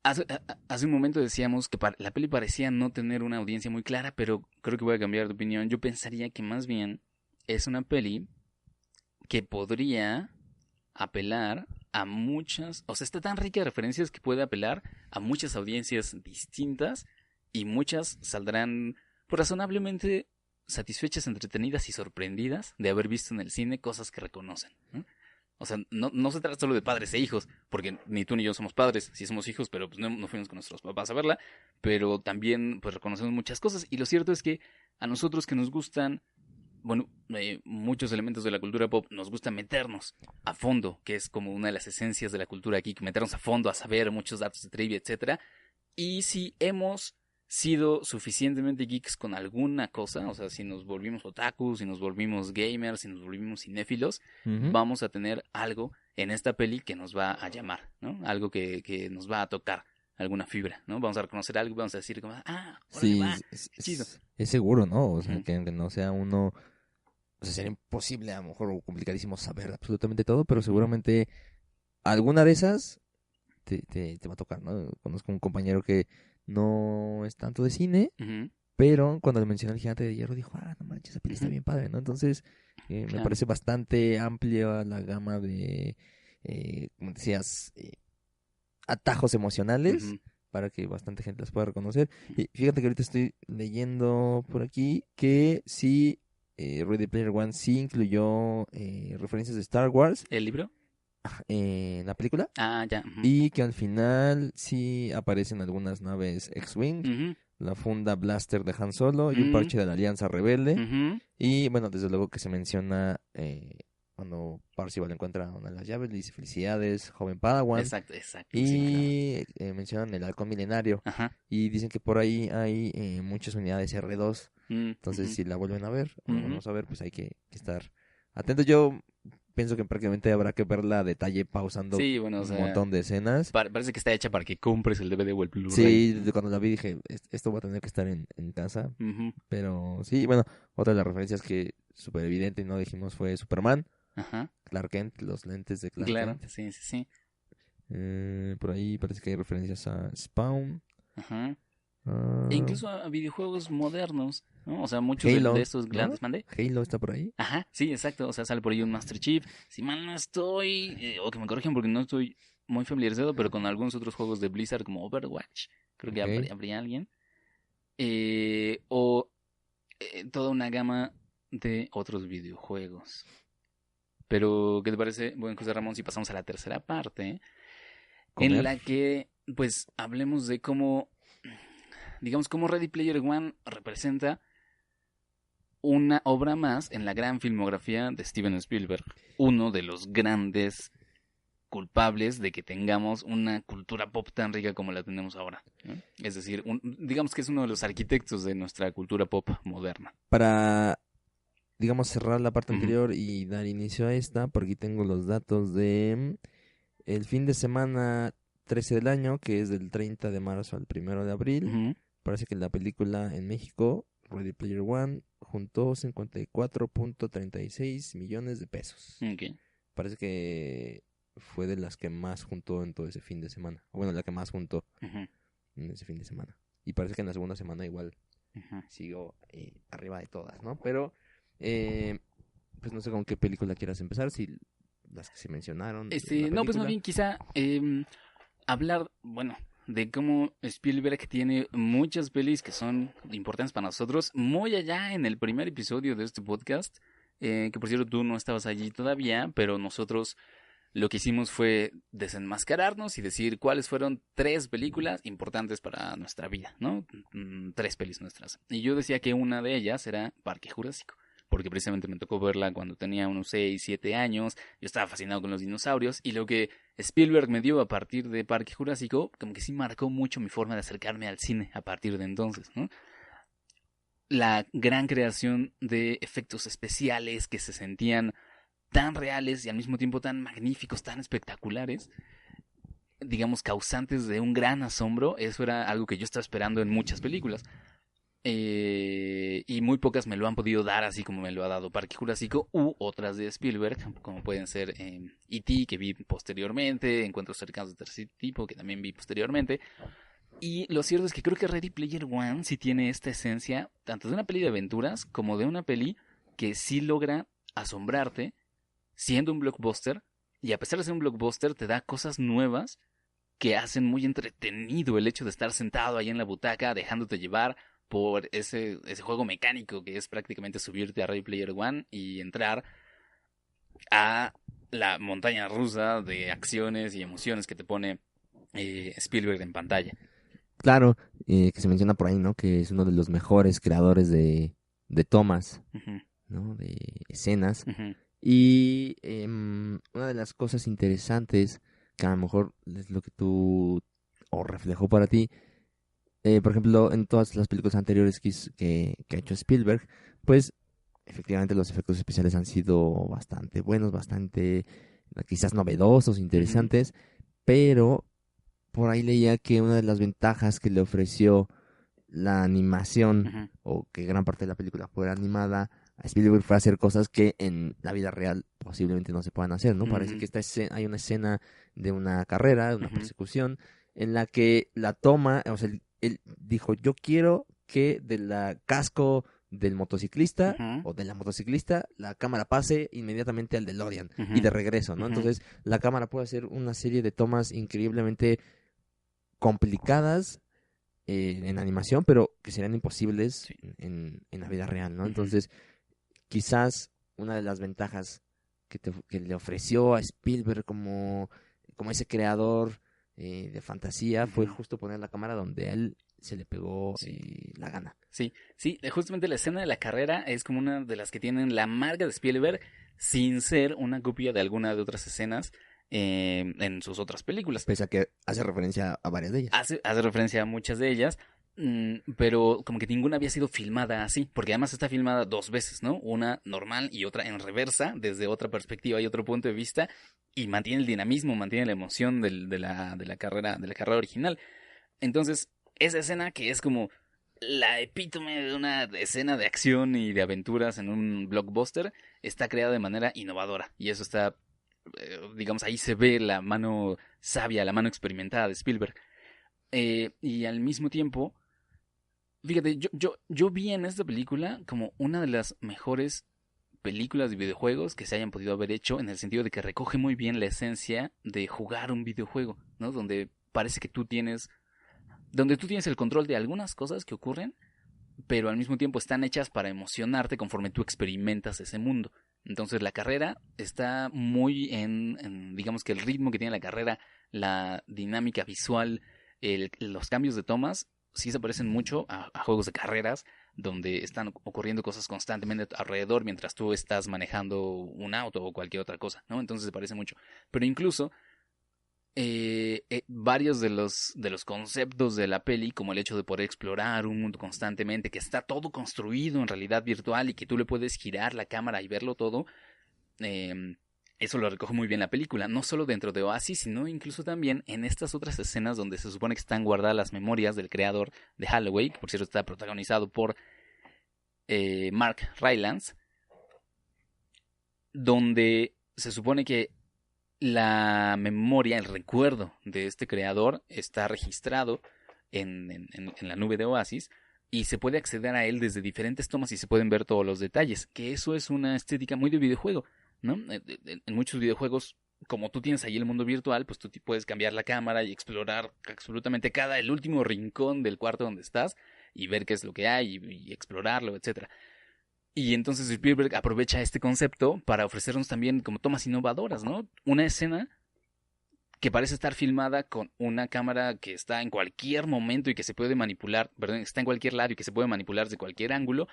hace un momento decíamos que la peli parecía no tener una audiencia muy clara, pero creo que voy a cambiar de opinión. Yo pensaría que más bien es una peli que podría apelar a muchas, o sea, está tan rica de referencias que puede apelar a muchas audiencias distintas y muchas saldrán pues, razonablemente satisfechas, entretenidas y sorprendidas de haber visto en el cine cosas que reconocen, ¿no? O sea, no se trata solo de padres e hijos, porque ni tú ni yo somos padres, sí somos hijos, pero pues no fuimos con nuestros papás a verla, pero también pues reconocemos muchas cosas. Y lo cierto es que a nosotros que nos gustan, bueno, muchos elementos de la cultura pop, nos gusta meternos a fondo, que es como una de las esencias de la cultura geek, meternos a fondo, a saber muchos datos de trivia, etcétera. Y si hemos sido suficientemente geeks con alguna cosa, o sea, si nos volvimos otakus, si nos volvimos gamers, si nos volvimos cinéfilos, ujú. vamos a tener algo en esta peli que nos va a llamar, ¿no? Algo que nos va a tocar alguna fibra, ¿no? Vamos a reconocer algo, vamos a decir como, ah, órale, Sí, va, qué chido. es seguro, ¿no? O sea, Ujú, que no sea uno, o sea, sería imposible a lo mejor o complicadísimo saber absolutamente todo, pero ujú, seguramente alguna de esas te va a tocar, ¿no? Conozco un compañero que no es tanto de cine, ujú, pero cuando le mencioné el Gigante de Hierro dijo, ah, no manches, esa peli está ujú, bien padre, ¿no? Entonces, me claro. parece bastante amplia la gama de, como decías, atajos emocionales Ujú, para que bastante gente las pueda reconocer. Y fíjate que ahorita estoy leyendo por aquí que sí Ready Player One sí incluyó referencias de Star Wars ¿El libro? en la película. Ah, ya. Ujú. Y que al final sí aparecen algunas naves X-Wing, Ujú. la funda Blaster de Han Solo y un Mm. parche de la Alianza Rebelde. Ujú. Y bueno, desde luego que se menciona cuando Parzival encuentra una de las llaves, le dice felicidades, joven Padawan. Exacto, exacto. Sí, Y mencionan el halcón milenario. claro. Ajá. Y dicen que por ahí hay muchas unidades R2. Mm, Entonces, ujú. si la vuelven a ver, o la Ujú. volvemos a ver, pues hay que estar atentos. Yo pienso que prácticamente habrá que verla a detalle pausando Sí, bueno, o un sea, montón de escenas. parece que está hecha para que compres el DVD o el Blu-ray. Sí, cuando la vi dije, esto va a tener que estar en casa. Ujú. Pero sí, bueno, otra de las referencias que súper evidente y no dijimos fue Superman, Ajá. Clark Kent, los lentes de Clark Claro, Kent. sí, sí, sí. Por ahí parece que hay referencias a Spawn. Ajá. a E incluso a videojuegos modernos, ¿no? O sea, muchos de Halo, estos ¿no? grandes, ¿mande? Halo está por ahí. Ajá, sí, exacto. O sea, sale por ahí un Master Chief. Si mal no estoy, o que me corrijan porque no estoy muy familiarizado, pero con algunos otros juegos de Blizzard como Overwatch, creo que Ok. habría alguien. O toda una gama de otros videojuegos. Pero, ¿qué te parece, buen José Ramón, si pasamos a la tercera parte? En Comer. la que, pues, hablemos de cómo, digamos, cómo Ready Player One representa una obra más en la gran filmografía de Steven Spielberg, uno de los grandes culpables de que tengamos una cultura pop tan rica como la tenemos ahora, ¿no? Es decir, digamos que es uno de los arquitectos de nuestra cultura pop moderna. Para, digamos, cerrar la parte Ujú. anterior y dar inicio a esta, por aquí tengo los datos de el fin de semana 13 del año, que es del 30 de marzo al 1 de abril. Ujú. Parece que la película en México, Ready Player One, juntó 54.36 millones de pesos. Ok. Parece que fue de las que más juntó en todo ese fin de semana. O bueno, la que más juntó Ujú. en ese fin de semana. Y parece que en la segunda semana igual Ujú. siguió arriba de todas, ¿no? Pero, pues no sé con qué película quieras empezar, si las que se mencionaron. de la No, pues más película. bien quizá hablar, bueno, de cómo Spielberg tiene muchas pelis que son importantes para nosotros, muy allá en el primer episodio de este podcast, que por cierto tú no estabas allí todavía, pero nosotros lo que hicimos fue desenmascararnos y decir cuáles fueron 3 películas importantes para nuestra vida, ¿no? 3 pelis nuestras. Y yo decía que una de ellas era Parque Jurásico, porque precisamente me tocó verla cuando tenía unos 6, 7 años, yo estaba fascinado con los dinosaurios, y lo que Spielberg me dio a partir de Parque Jurásico, como que sí marcó mucho mi forma de acercarme al cine a partir de entonces, ¿no? La gran creación de efectos especiales que se sentían tan reales y al mismo tiempo tan magníficos, tan espectaculares, digamos, causantes de un gran asombro, eso era algo que yo estaba esperando en muchas películas. Y muy pocas me lo han podido dar así como me lo ha dado Parque Jurásico u otras de Spielberg, como pueden ser E.T., que vi posteriormente, Encuentros cercanos de tercer tipo, que también vi posteriormente. Y lo cierto es que creo que Ready Player One sí tiene esta esencia, tanto de una peli de aventuras como de una peli que sí logra asombrarte siendo un blockbuster, y a pesar de ser un blockbuster te da cosas nuevas que hacen muy entretenido el hecho de estar sentado ahí en la butaca dejándote llevar por ese juego mecánico que es prácticamente subirte a Ready Player One y entrar a la montaña rusa de acciones y emociones que te pone Spielberg en pantalla. Claro, que se menciona por ahí, ¿no? Que es uno de los mejores creadores de tomas, Uh-huh. ¿no? De escenas. Uh-huh. Y una de las cosas interesantes que a lo mejor es lo que tú o reflejó para ti, por ejemplo, en todas las películas anteriores que ha hecho Spielberg, pues efectivamente los efectos especiales han sido bastante buenos, bastante quizás novedosos, interesantes, pero por ahí leía que una de las ventajas que le ofreció la animación, Uh-huh. o que gran parte de la película fuera animada, a Spielberg fue hacer cosas que en la vida real posiblemente no se puedan hacer, ¿no? Uh-huh. Parece que hay una escena de una carrera, de una Uh-huh. persecución, en la que la toma, o sea, él dijo, yo quiero que de la casco del motociclista Uh-huh. o de la motociclista la cámara pase inmediatamente al DeLorean Uh-huh. y de regreso, ¿no? Uh-huh. Entonces la cámara puede hacer una serie de tomas increíblemente complicadas en animación, pero que serían imposibles Sí. en la vida real, ¿no? Uh-huh. Entonces, quizás una de las ventajas que le ofreció a Spielberg como ese creador de fantasía fue justo poner la cámara donde a él se le pegó la gana. Sí, justamente la escena de la carrera es como una de las que tienen la marca de Spielberg sin ser una copia de alguna de otras escenas en sus otras películas. Pese a que hace referencia a varias de ellas. Hace referencia a muchas de ellas, pero como que ninguna había sido filmada así, porque además está filmada 2 veces, ¿no? Una normal y otra en reversa, desde otra perspectiva y otro punto de vista, y mantiene el dinamismo, mantiene la emoción de la carrera original. Entonces, esa escena que es como la epítome de una escena de acción y de aventuras en un blockbuster, está creada de manera innovadora, y eso está, digamos, ahí se ve la mano sabia, la mano experimentada de Spielberg. Y al mismo tiempo, fíjate, yo vi en esta película como una de las mejores películas de videojuegos que se hayan podido haber hecho, en el sentido de que recoge muy bien la esencia de jugar un videojuego, ¿no? Donde parece que donde tú tienes el control de algunas cosas que ocurren, pero al mismo tiempo están hechas para emocionarte conforme tú experimentas ese mundo. Entonces la carrera está muy digamos que el ritmo que tiene la carrera, la dinámica visual, los cambios de tomas, sí se parecen mucho a juegos de carreras, donde están ocurriendo cosas constantemente alrededor mientras tú estás manejando un auto o cualquier otra cosa, ¿no? Entonces se parece mucho. Pero incluso varios de los conceptos de la peli, como el hecho de poder explorar un mundo constantemente, que está todo construido en realidad virtual y que tú le puedes girar la cámara y verlo todo, eso lo recoge muy bien la película, no solo dentro de Oasis, sino incluso también en estas otras escenas donde se supone que están guardadas las memorias del creador de Halloween, que por cierto está protagonizado por Mark Rylance, donde se supone que la memoria, el recuerdo de este creador está registrado en la nube de Oasis y se puede acceder a él desde diferentes tomas y se pueden ver todos los detalles, que eso es una estética muy de videojuego, ¿no? En muchos videojuegos, como tú tienes ahí el mundo virtual, pues tú puedes cambiar la cámara y explorar absolutamente el último rincón del cuarto donde estás y ver qué es lo que hay y explorarlo, etcétera. Y entonces Spielberg aprovecha este concepto para ofrecernos también como tomas innovadoras, ¿no? Una escena que parece estar filmada con una cámara que está en cualquier momento y que se puede manipular, perdón, está en cualquier lado y que se puede manipular de cualquier ángulo,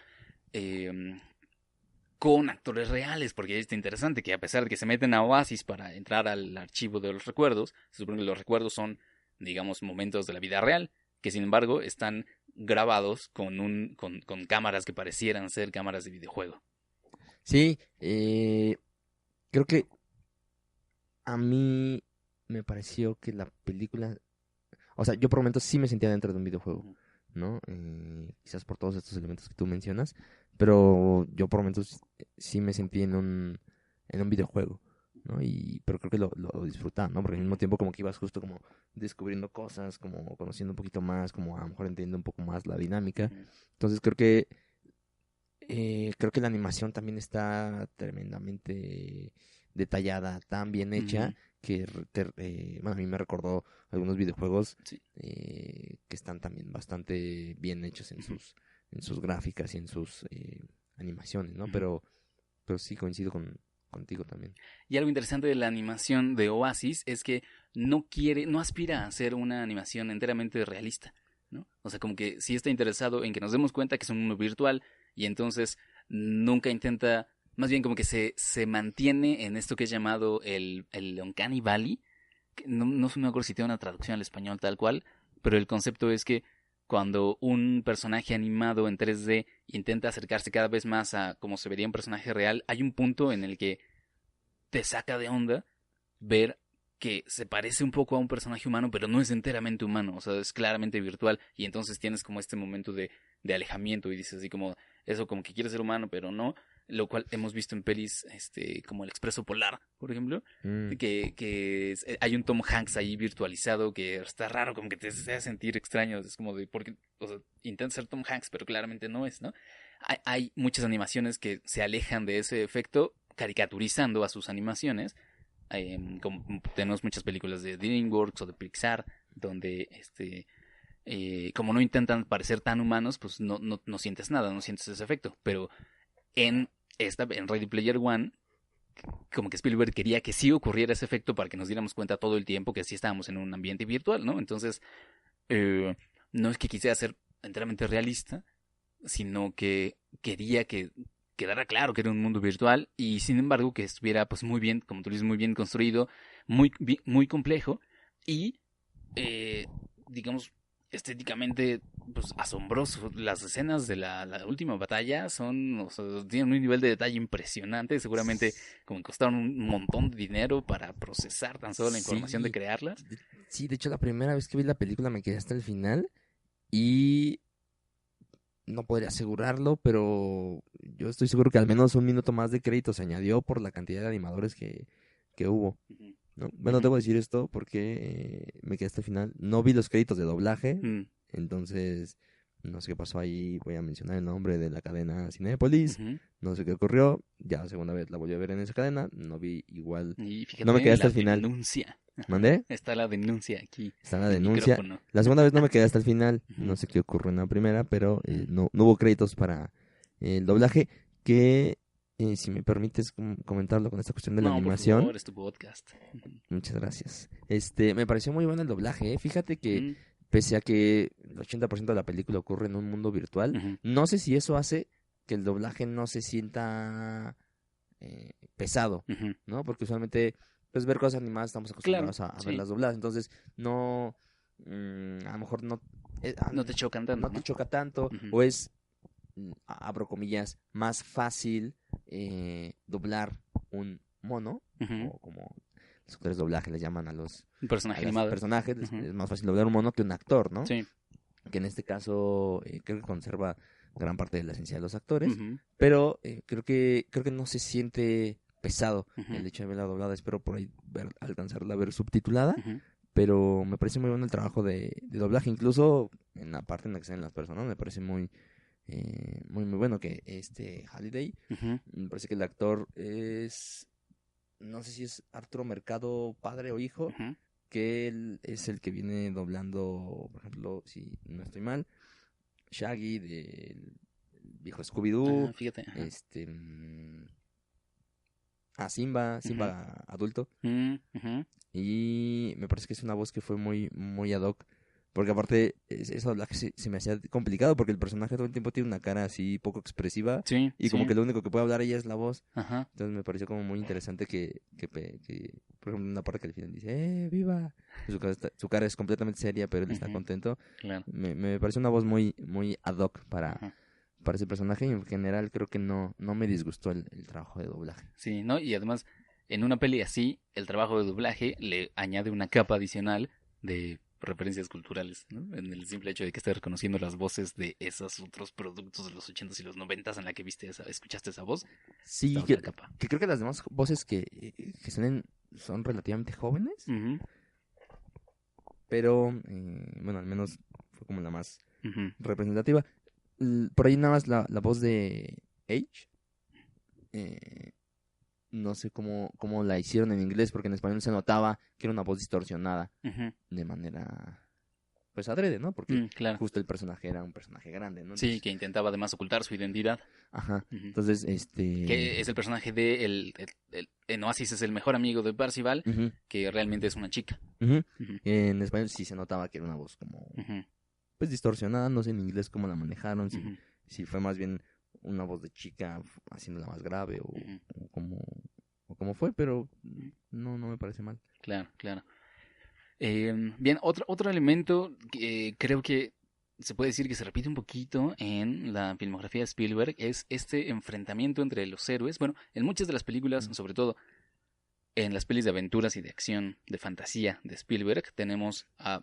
con actores reales, porque es interesante que a pesar de que se meten a Oasis para entrar al archivo de los recuerdos, se supone que los recuerdos son, digamos, momentos de la vida real, que sin embargo están grabados con cámaras que parecieran ser cámaras de videojuego. Sí, creo que a mí me pareció que la película, o sea, yo por momentos sí me sentía dentro de un videojuego, ¿no? Quizás por todos estos elementos que tú mencionas, pero yo por momentos sí me sentí en un videojuego, ¿no? Pero creo que lo disfrutaba, ¿no? Porque al mismo tiempo como que ibas justo como descubriendo cosas, como conociendo un poquito más, como a lo mejor entendiendo un poco más la dinámica. Entonces creo que la animación también está tremendamente detallada, tan bien hecha, que bueno, a mí me recordó algunos videojuegos que están también bastante bien hechos en sus gráficas y en sus animaciones, ¿no? Pero sí coincido contigo también. Y algo interesante de la animación de Oasis es que no aspira a ser una animación enteramente realista, ¿no? O sea, como que sí está interesado en que nos demos cuenta que es un mundo virtual y entonces nunca intenta, más bien como que se mantiene en esto que es llamado el Uncanny Valley, que no me acuerdo si tiene una traducción al español tal cual, pero el concepto es que cuando un personaje animado en 3D intenta acercarse cada vez más a como se vería un personaje real, hay un punto en el que te saca de onda ver que se parece un poco a un personaje humano, pero no es enteramente humano, o sea, es claramente virtual, y entonces tienes como este momento de alejamiento y dices así como, eso como que quiere ser humano, pero no, lo cual hemos visto en pelis como El Expreso Polar, por ejemplo, que hay un Tom Hanks ahí virtualizado que está raro, como que te hace sentir extraño, es como de, porque, o sea, intenta ser Tom Hanks, pero claramente no es, ¿no? Hay muchas animaciones que se alejan de ese efecto, caricaturizando a sus animaciones. Tenemos muchas películas de DreamWorks o de Pixar donde como no intentan parecer tan humanos, pues no sientes nada, no sientes ese efecto, pero en en Ready Player One, como que Spielberg quería que sí ocurriera ese efecto para que nos diéramos cuenta todo el tiempo que sí estábamos en un ambiente virtual, ¿no? Entonces, no es que quisiera ser enteramente realista, sino que quería que quedara claro que era un mundo virtual y sin embargo que estuviera pues muy bien, como tú dices, muy bien construido, muy complejo y digamos estéticamente pues asombroso. Las escenas de la última batalla son, o sea, tienen un nivel de detalle impresionante, seguramente como que costaron un montón de dinero para procesar tan solo la información de Sí, crearlas. sí, de hecho la primera vez que vi la película me quedé hasta el final y no podría asegurarlo, pero yo estoy seguro que al menos un minuto más de crédito se añadió por la cantidad de animadores que hubo, Ujú. ¿no? Bueno, Ujú. debo decir esto porque me quedé hasta el final. No vi los créditos de doblaje, Mm. entonces no sé qué pasó ahí. Voy a mencionar el nombre de la cadena Cinépolis. Ujú. No sé qué ocurrió. Ya la segunda vez la volví a ver en esa cadena. No vi igual. Y No me quedé fíjate hasta la el final. denuncia. ¿Mandé? Está la denuncia aquí Está la en el denuncia. micrófono. La segunda vez no me quedé hasta el final. Ujú. No sé qué ocurrió en la primera, pero Ujú. no hubo créditos para el doblaje. Que, si me permites comentarlo con esta cuestión de la No, por animación. favor, es tu podcast. Ujú. Muchas gracias. Me pareció muy bueno el doblaje, ¿eh? Fíjate que Mm. pese a que el 80% de la película ocurre en un mundo virtual, Ujú. no sé si eso hace que el doblaje no se sienta pesado, Ujú. ¿no? Porque usualmente, pues ver cosas animadas estamos Claro, acostumbrados a sí. verlas dobladas, entonces no, a lo mejor no, No te chocan tanto, no te ¿no? choca tanto, Ujú. o es, abro comillas, más fácil doblar un mono, Ujú. o como los actores de doblaje les llaman a Un personaje los animado. personajes, Ujú. es más fácil doblar un mono que un actor, ¿no? Sí. Que en este caso creo que conserva gran parte de la esencia de los actores, Ujú. pero creo que no se siente pesado Ujú. el hecho de verla doblada. Espero por ahí alcanzarla a ver subtitulada, Ujú. pero me parece muy bueno el trabajo de doblaje, incluso en la parte en la que salen las personas, me parece muy bueno que Halliday, Ujú. me parece que el actor es, no sé si es Arturo Mercado padre o hijo, Ujú. que él es el que viene doblando, por ejemplo, si no estoy mal, Shaggy del viejo Scooby-Doo, Ah, fíjate. Ajá. Simba Ujú. adulto, Ujú. y me parece que es una voz que fue muy ad hoc, porque aparte eso doblaje se me hacía complicado, porque el personaje todo el tiempo tiene una cara así poco expresiva, Sí, y como sí. que lo único que puede hablar ella es la voz. Ajá. Entonces me pareció como muy interesante que, por ejemplo, en una parte que al final dice, ¡viva! Su cara es completamente seria, pero él está Ujú. contento. Claro. Me pareció una voz muy ad hoc Ajá. para ese personaje, y en general creo que no me disgustó el trabajo de doblaje. Sí, ¿no? Y además, en una peli así, el trabajo de doblaje le añade una capa adicional de referencias culturales, ¿no? En el simple hecho de que esté reconociendo las voces de esos otros productos de los 80s y los 90s en la que escuchaste esa voz, esta Sí, otra capa. que creo que las demás voces que salen son relativamente jóvenes, Ujú. pero bueno, al menos fue como la más Ujú. representativa. Por ahí nada más la voz de Age. No sé cómo la hicieron en inglés, porque en español se notaba que era una voz distorsionada Ujú. de manera, pues adrede, ¿no? Porque Claro. justo el personaje era un personaje grande, ¿no? Sí, Entonces, que intentaba además ocultar su identidad. ajá. Ujú. Entonces, Que es el personaje de en Oasis es el mejor amigo de Percival, ujú, que realmente es una chica. ujú. Ujú. En español sí se notaba que era una voz como, Ujú. pues distorsionada, no sé en inglés cómo la manejaron, Ujú. si fue más bien una voz de chica haciéndola más grave Ujú. o cómo fue, pero no me parece mal. Claro, claro. Bien, otro elemento que creo que se puede decir que se repite un poquito en la filmografía de Spielberg es este enfrentamiento entre los héroes. Bueno, en muchas de las películas, sobre todo en las pelis de aventuras y de acción, de fantasía de Spielberg, tenemos a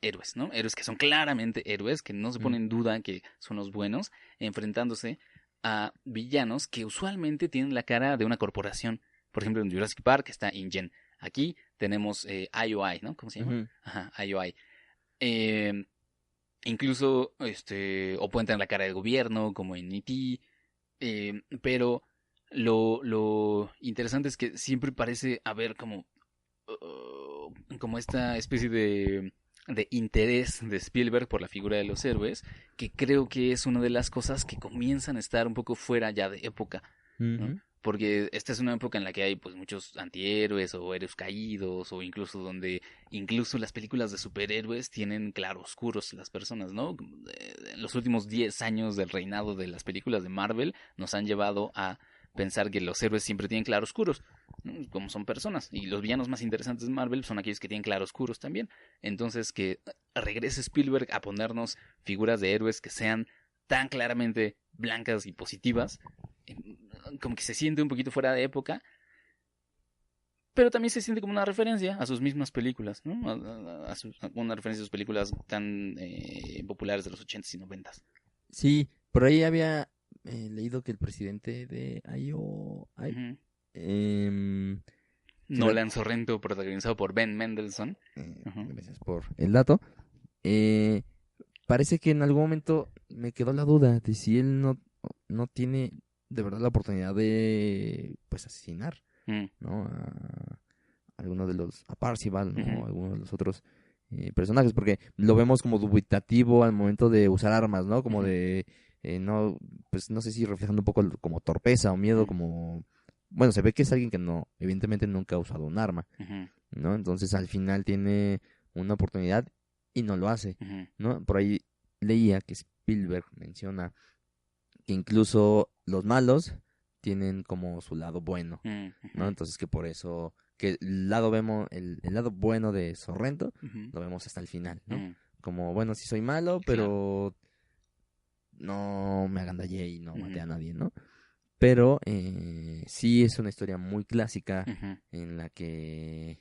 héroes, ¿no? Héroes que son claramente héroes, que no se Mm, ponen en duda que son los buenos, enfrentándose a villanos que usualmente tienen la cara de una corporación. Por ejemplo, en Jurassic Park está InGen. Aquí tenemos IOI, ¿no? ¿Cómo se llama? ujú, Ajá, IOI. Eh, incluso, o pueden tener la cara del gobierno, como en E.T., pero lo interesante es que siempre parece haber como esta especie de de interés de Spielberg por la figura de los héroes, que creo que es una de las cosas que comienzan a estar un poco fuera ya de época, ¿no? Ujú. Porque esta es una época en la que hay pues muchos antihéroes o héroes caídos, o incluso donde incluso las películas de superhéroes tienen claroscuros las personas, ¿no? En los últimos 10 años del reinado de las películas de Marvel nos han llevado a pensar que los héroes siempre tienen claroscuros, ¿no? Como son personas, y los villanos más interesantes de Marvel son aquellos que tienen claroscuros también. Entonces que regrese Spielberg a ponernos figuras de héroes que sean tan claramente blancas y positivas, como que se siente un poquito fuera de época, pero también se siente como una referencia a sus mismas películas, ¿no? A una referencia a sus películas tan populares de los 80s y 90s. Sí, por ahí había leído que el presidente de Ujú. em, Nolan Sorrento, protagonizado por Ben Mendelsohn. Ujú. gracias por el dato. eh, Parece que en algún momento me quedó la duda de si él no tiene de verdad la oportunidad de pues asesinar, Mm. ¿no? A alguno de los, a Parzival, ¿no? Ujú. O alguno de los otros personajes, porque lo vemos como dubitativo al momento de usar armas, ¿no? Como Ujú. de, no, pues no sé si reflejando un poco como torpeza o miedo, Ujú. como, bueno, se ve que es alguien que no, evidentemente nunca ha usado un arma, Ujú. ¿no? Entonces al final tiene una oportunidad y no lo hace, Ujú. ¿no? Por ahí leía que Spielberg menciona que incluso los malos tienen como su lado bueno, Ujú. ¿no? Entonces que por eso, que el lado el lado bueno de Sorrento Ujú. lo vemos hasta el final, ¿no? Ujú. Como, bueno, sí soy malo, Claro. pero no me agandallé y no maté Ujú. a nadie, ¿no? Pero sí es una historia muy clásica Ujú. en la que,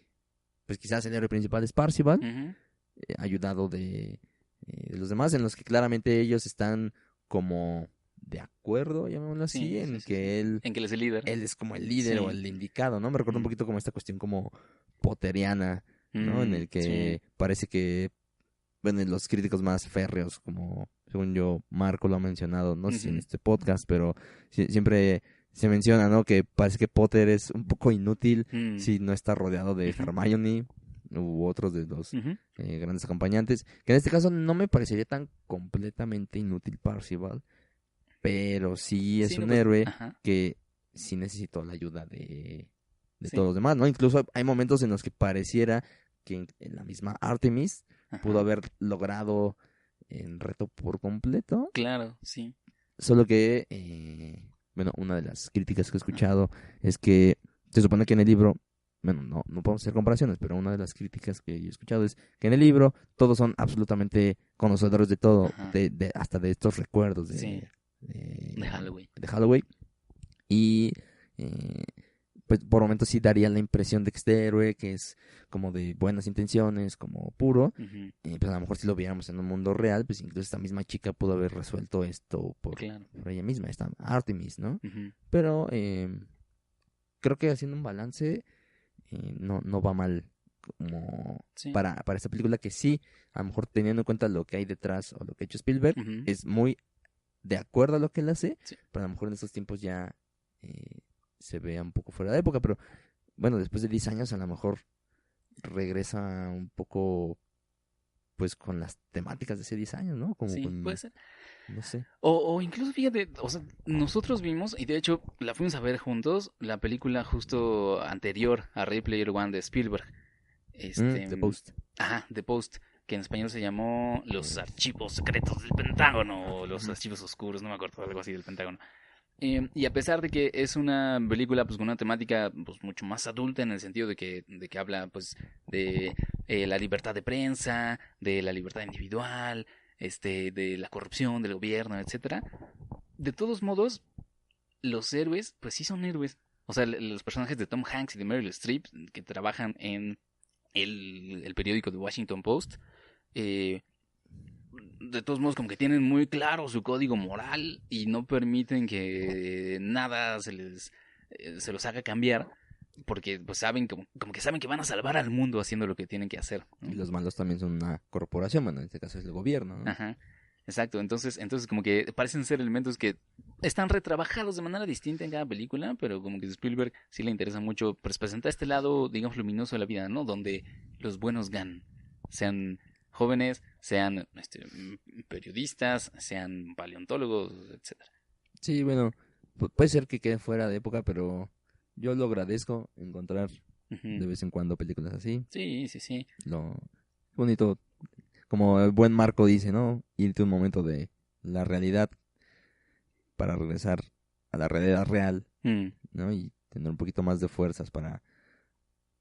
pues quizás el héroe principal es Parzival, Ujú. ayudado de los demás, en los que claramente ellos están como de acuerdo, llamémoslo así, Sí, sí, en sí, sí. que En que él es el líder. él es como el líder o Sí. el indicado, ¿no? Me recuerda un Ujú. poquito como esta cuestión como potteriana, ¿no? En el Sí. que parece que, bueno, los críticos más férreos, como según yo, Marco lo ha mencionado, no sé si en Ujú. este podcast, pero siempre se menciona, ¿no? Que parece que Potter es un poco inútil Mm. si no está rodeado de Ujú. Hermione u otros de los Ujú. grandes acompañantes, que en este caso no me parecería tan completamente inútil Parzival, pero sí es Sí, no, un pues, héroe ajá. que sí necesitó la ayuda de todos Sí. los demás, ¿no? Incluso hay momentos en los que pareciera que en la misma Artemis pudo Ajá. haber logrado el reto por completo, Claro, sí. solo que, bueno, una de las críticas que he Ajá. escuchado es que se supone que en el libro, bueno, no podemos hacer comparaciones, pero una de las críticas que yo he escuchado es que en el libro todos son absolutamente conocedores de todo, Ajá. hasta de estos recuerdos Sí. de, De Halloween. de Halloween. Y eh, pues por momentos sí daría la impresión de que este héroe, que es como de buenas intenciones, como puro, Ujú. pues a lo mejor si lo viéramos en un mundo real, pues incluso esta misma chica pudo haber resuelto esto Claro. por ella misma, esta Artemis, ¿no? Ujú. Pero creo que haciendo un balance no va mal como Sí. para esta película, que sí, a lo mejor teniendo en cuenta lo que hay detrás o lo que ha hecho Spielberg, Ujú. es muy de acuerdo a lo que él hace, Sí. pero a lo mejor en estos tiempos ya se vea un poco fuera de época, pero bueno, después de 10 años a lo mejor regresa un poco pues con las temáticas de hace 10 años, ¿no? Como Sí, puede con, ser. no sé. O incluso, fíjate, o sea, nosotros vimos, y de hecho la fuimos a ver juntos, la película justo anterior a Ready Player One de Spielberg. The Post. Ajá, The Post, que en español se llamó Los Archivos Secretos del Pentágono, o Los Ujú. Archivos Oscuros, no me acuerdo, algo así del Pentágono. Y a pesar de que es una película pues con una temática pues mucho más adulta en el sentido de que habla pues de la libertad de prensa, de la libertad individual, de la corrupción del gobierno, etcétera. De todos modos, los héroes pues sí son héroes. O sea, los personajes de Tom Hanks y de Meryl Streep que trabajan en el periódico The Washington Post, eh, de todos modos como que tienen muy claro su código moral y no permiten que nada se los haga cambiar porque pues saben como que saben que van a salvar al mundo haciendo lo que tienen que hacer, Y ¿no? los malos también son una corporación, bueno, en este caso es el gobierno, ¿no? Ajá, exacto. Entonces como que parecen ser elementos que están retrabajados de manera distinta en cada película, pero como que a Spielberg sí le interesa mucho pues, presentar este lado, digamos, luminoso de la vida, ¿no? Donde los buenos ganan, sean jóvenes, sean periodistas, sean paleontólogos, etcétera. Sí, bueno, puede ser que quede fuera de época, pero yo lo agradezco encontrar de vez en cuando películas así. Sí. Lo bonito, como el buen Marco dice, ¿no? Irte un momento de la realidad para regresar a la realidad real, ¿no? Y tener un poquito más de fuerzas para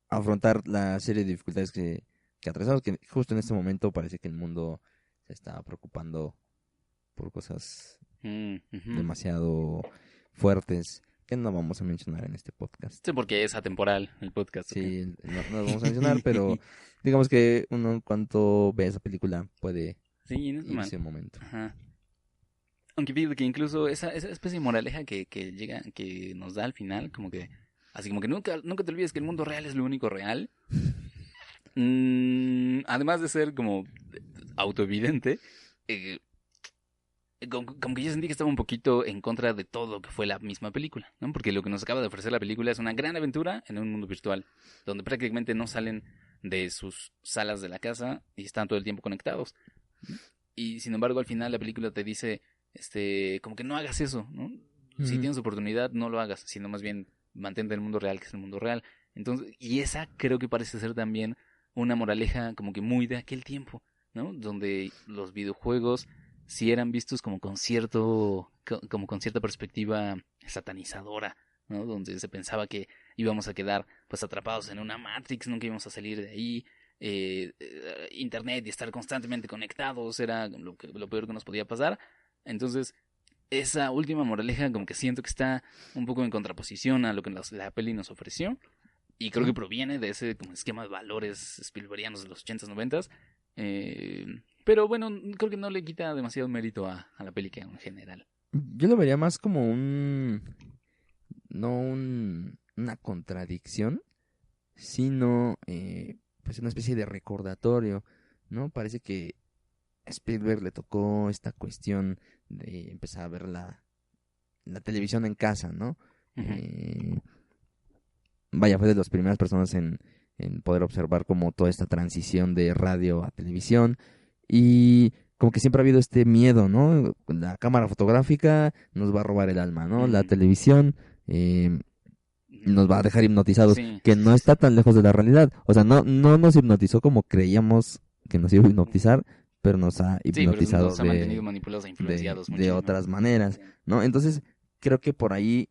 afrontar la serie de dificultades que atravesamos, que justo en este momento parece que el mundo se está preocupando por cosas demasiado fuertes que no vamos a mencionar en este podcast. Sí, porque es atemporal el podcast. Sí, no lo vamos a mencionar, pero digamos que uno en cuanto ve esa película puede irse un momento. Ajá. Aunque fíjate que incluso esa especie de moraleja que llega, que nos da al final, como que, así como que nunca te olvides que el mundo real es lo único real. Además de ser como autoevidente, como que yo sentí que estaba un poquito en contra de todo lo que fue la misma película, ¿no? Porque lo que nos acaba de ofrecer la película es una gran aventura en un mundo virtual, donde prácticamente no salen de sus salas de la casa y están todo el tiempo conectados. Y sin embargo, al final la película te dice, como que no hagas eso, ¿no? Si tienes oportunidad, no lo hagas, sino más bien mantente en el mundo real, que es el mundo real. Entonces, y esa creo que parece ser también una moraleja como que muy de aquel tiempo, ¿no? Donde los videojuegos sí eran vistos como con cierta perspectiva satanizadora, ¿no? Donde se pensaba que íbamos a quedar pues atrapados en una Matrix, nunca íbamos a salir de ahí. Internet y estar constantemente conectados era lo peor que nos podía pasar. Entonces, esa última moraleja como que siento que está un poco en contraposición a lo que la peli nos ofreció. Y creo que proviene de ese como esquema de valores spielbergianos de los 80s, 90s. Pero bueno, creo que no le quita demasiado mérito a la película en general. Yo lo vería más como una contradicción, sino pues una especie de recordatorio, ¿no? Parece que a Spielberg le tocó esta cuestión de empezar a ver la televisión en casa, ¿no? Vaya, fue de las primeras personas en poder observar como toda esta transición de radio a televisión, y como que siempre ha habido este miedo, ¿no? La cámara fotográfica nos va a robar el alma, ¿no? La televisión nos va a dejar hipnotizados, que no está tan lejos de la realidad. O sea, no nos hipnotizó como creíamos que nos iba a hipnotizar, pero nos ha hipnotizado nos ha mantenido manipulados e influenciados de otras maneras, ¿no? Entonces, creo que por ahí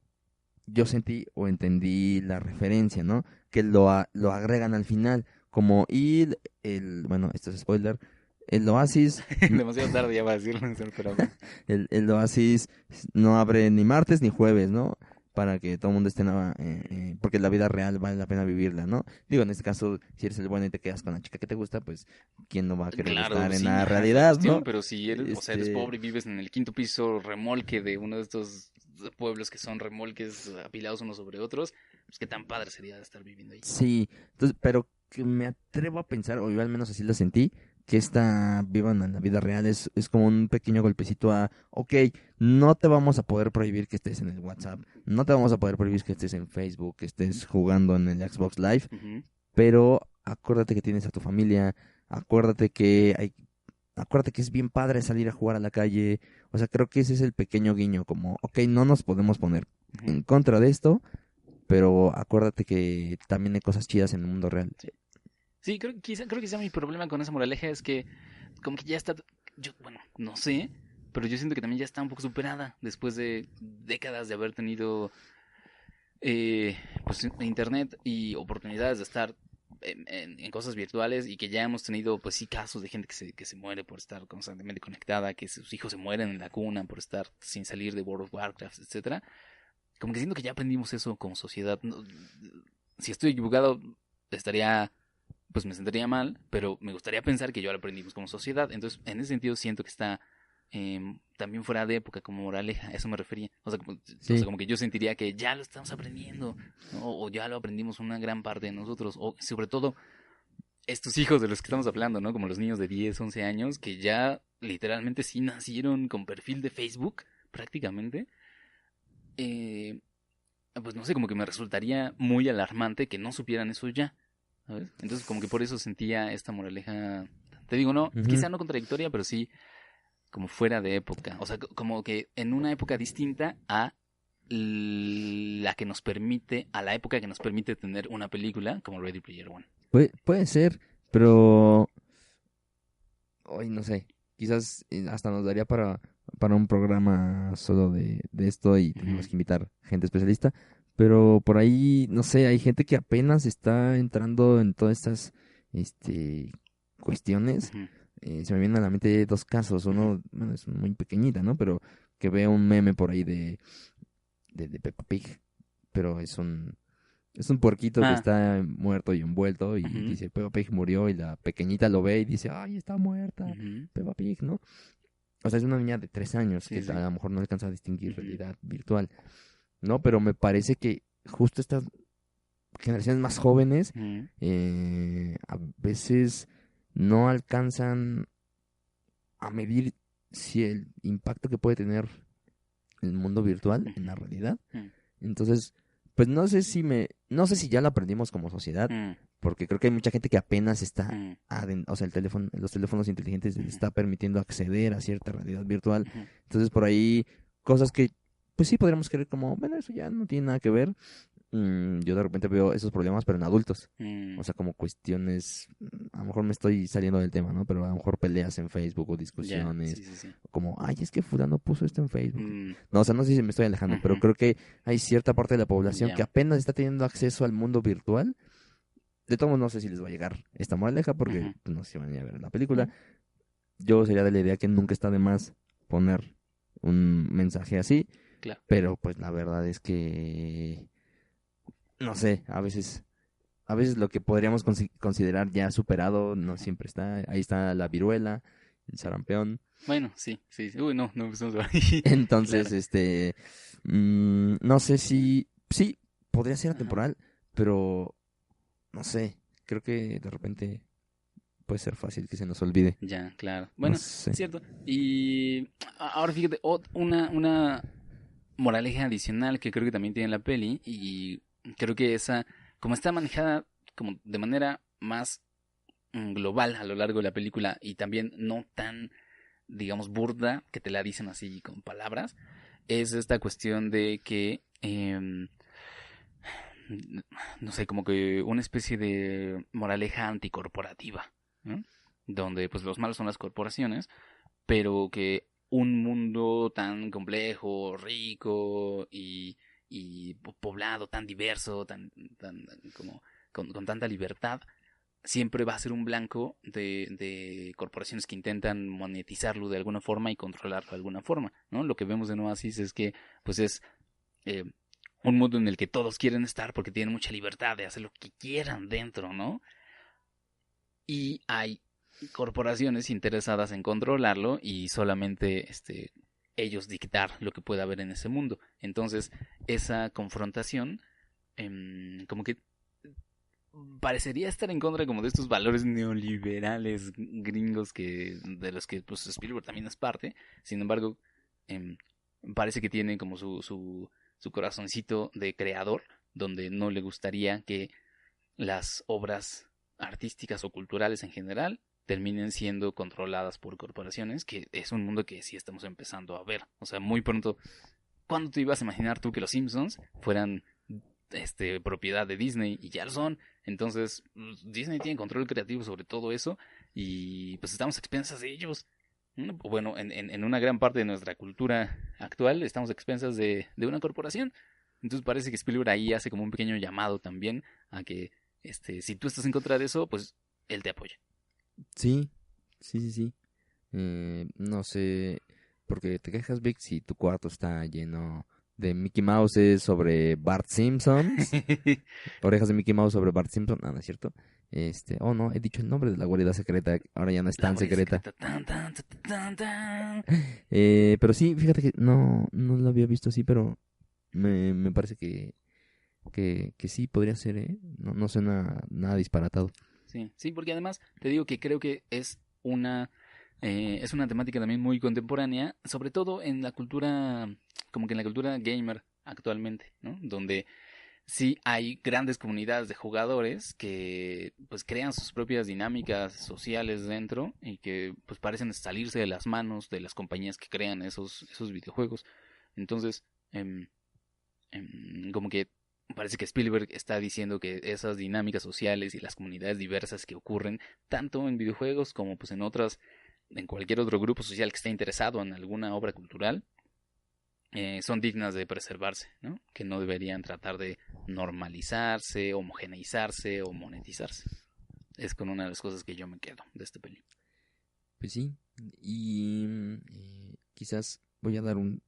yo sentí o entendí la referencia, ¿no? Que lo agregan al final, como bueno, esto es spoiler, el Oasis... Demasiado tarde ya va a decirlo, pero... el Oasis no abre ni martes ni jueves, ¿no? Para que todo el mundo esté porque la vida real vale la pena vivirla, ¿no? Digo, en este caso, si eres el bueno y te quedas con la chica que te gusta, pues ¿quién no va a querer estar en la realidad, no? Pero si eres, o sea, eres pobre y vives en el quinto piso remolque de uno de estos pueblos que son remolques apilados unos sobre otros, pues qué tan padre sería estar viviendo ahí. Sí, entonces, pero que me atrevo a pensar, o yo al menos así lo sentí, que vivan en la vida real es como un pequeño golpecito a, ok, no te vamos a poder prohibir que estés en el WhatsApp, no te vamos a poder prohibir que estés en Facebook, que estés jugando en el Xbox Live, pero acuérdate que tienes a tu familia, acuérdate que es bien padre salir a jugar a la calle. O sea, creo que ese es el pequeño guiño, como, ok, no nos podemos poner en contra de esto, pero acuérdate que también hay cosas chidas en el mundo real. Sí, creo que quizá mi problema con esa moraleja es que como que ya está, bueno, no sé, pero yo siento que también ya está un poco superada después de décadas de haber tenido pues internet y oportunidades de estar en cosas virtuales, y que ya hemos tenido pues sí casos de gente que se muere por estar constantemente conectada, que sus hijos se mueren en la cuna por estar sin salir de World of Warcraft, etcétera. Como que siento que ya aprendimos eso como sociedad. Si estoy equivocado, pues me sentiría mal, pero me gustaría pensar que ya lo aprendimos como sociedad. Entonces, en ese sentido siento que está también fuera de época como moraleja, a eso me refería. O sea, como que yo sentiría que ya lo estamos aprendiendo, ¿no? O ya lo aprendimos una gran parte de nosotros, o sobre todo estos hijos de los que estamos hablando, ¿no? Como los niños de 10, 11 años que ya literalmente sí nacieron con perfil de Facebook, prácticamente. Pues no sé, como que me resultaría muy alarmante que no supieran eso ya, ¿sabes? Entonces como que por eso sentía esta moraleja Te digo, no, Ujú. quizá no contradictoria, pero sí como fuera de época. O sea, como que en una época distinta a la que nos permite, a la época que nos permite tener una película como Ready Player One. Puede ser, pero hoy no sé, quizás hasta nos daría para un programa solo de esto y tenemos Ujú. que invitar gente especialista, pero por ahí, no sé, hay gente que apenas está entrando en todas estas cuestiones. Ujú. Se me vienen a la mente dos casos, uno, bueno, es muy pequeñita, ¿no? Pero que veo un meme por ahí de Peppa Pig, pero es un puerquito que Ah, está muerto y envuelto y ujú, dice Peppa Pig murió y la pequeñita lo ve y dice, ay, está muerta ujú. Peppa Pig, ¿no? O sea, es una niña de 3 años que Sí, a sí. lo mejor no alcanza a distinguir Ujú. realidad virtual, ¿no? Pero me parece que justo estas generaciones más jóvenes Ujú. a veces no alcanzan a medir si el impacto que puede tener el mundo virtual en Ujú. la realidad. Ujú. Entonces, pues no sé si ya lo aprendimos como sociedad, Ujú. porque creo que hay mucha gente que apenas está, Ujú. o sea, los teléfonos inteligentes les Ujú. está permitiendo acceder a cierta realidad virtual. Ujú. Entonces, por ahí, cosas que, pues sí, podríamos creer como, bueno, eso ya no tiene nada que ver. Yo de repente veo esos problemas, pero en adultos. Ujú. O sea, como cuestiones, a lo mejor me estoy saliendo del tema, ¿no? Pero a lo mejor peleas en Facebook o Ya, discusiones, sí, sí, sí. como, ay, es que fulano puso esto en Facebook. Mm, No, o sea, no sé si me estoy alejando, pero ujú. creo que hay cierta parte de la población que Ya. apenas está teniendo acceso al mundo virtual. De todos modos, no sé si les va a llegar esta moraleja, porque Ujú. pues, no sé si van a ir a ver la película. Mm, Yo sería de la idea que nunca está de más poner un mensaje así, claro. pero pues la verdad es que, no sé, a veces lo que podríamos considerar ya superado no siempre está. Ahí está la viruela, el sarampión. Bueno, sí, sí, sí. Uy, no, no empezamos por ahí. Entonces, Claro. no sé si, sí, podría ser Ajá. atemporal, pero no sé, creo que de repente puede ser fácil que se nos olvide. Ya, claro. No Bueno, sé. cierto. Y ahora fíjate, una moraleja adicional que creo que también tiene la peli y creo que esa, como está manejada como de manera más global a lo largo de la película y también no tan, digamos, burda, que te la dicen así con palabras, es esta cuestión de que, no sé, como que una especie de moraleja anticorporativa, ¿no? Donde pues los malos son las corporaciones, pero que un mundo tan complejo, rico y poblado, tan diverso, tan como con tanta libertad, siempre va a ser un blanco de corporaciones que intentan monetizarlo de alguna forma y controlarlo de alguna forma, ¿no? Lo que vemos en Oasis es que pues es eh, un mundo en el que todos quieren estar porque tienen mucha libertad de hacer lo que quieran dentro, ¿no? Y hay corporaciones interesadas en controlarlo y solamente ellos dictar lo que pueda haber en ese mundo. Entonces, esa confrontación, como que parecería estar en contra como de estos valores neoliberales gringos que de los que pues Spielberg también es parte. Sin embargo, em, parece que tiene como su corazoncito de creador, donde no le gustaría que las obras artísticas o culturales en general terminen siendo controladas por corporaciones, que es un mundo que sí estamos empezando a ver. O sea, muy pronto, ¿cuándo te ibas a imaginar tú que los Simpsons fueran propiedad de Disney? Y ya lo son. Entonces, Disney tiene control creativo sobre todo eso y pues estamos a expensas de ellos. Bueno, en una gran parte de nuestra cultura actual estamos a expensas de una corporación. Entonces parece que Spielberg ahí hace como un pequeño llamado también a que si tú estás en contra de eso, pues él te apoya. Sí, sí, sí, sí. No sé, porque te quejas, Vic, si tu cuarto está lleno de Mickey Mouses sobre Bart Simpsons. Orejas de Mickey Mouse sobre Bart Simpson. No, no es cierto. Oh no, he dicho el nombre de la guarida secreta. Ahora ya no es La tan guardia secreta. secreta. Tan, tan, tan, tan, tan. Pero sí, fíjate que no lo había visto así, pero me parece que sí podría ser, ¿eh? No suena nada disparatado. Sí, sí, porque además te digo que creo que es una temática también muy contemporánea, sobre todo en la cultura, como que en la cultura gamer actualmente, ¿no? Donde sí hay grandes comunidades de jugadores que pues crean sus propias dinámicas sociales dentro y que pues parecen salirse de las manos de las compañías que crean esos videojuegos. Entonces, como que parece que Spielberg está diciendo que esas dinámicas sociales y las comunidades diversas que ocurren tanto en videojuegos como pues en cualquier otro grupo social que esté interesado en alguna obra cultural, son dignas de preservarse, ¿no? Que no deberían tratar de normalizarse, homogeneizarse o monetizarse. Es con una de las cosas que yo me quedo de esta peli. Pues sí, y quizás voy a dar un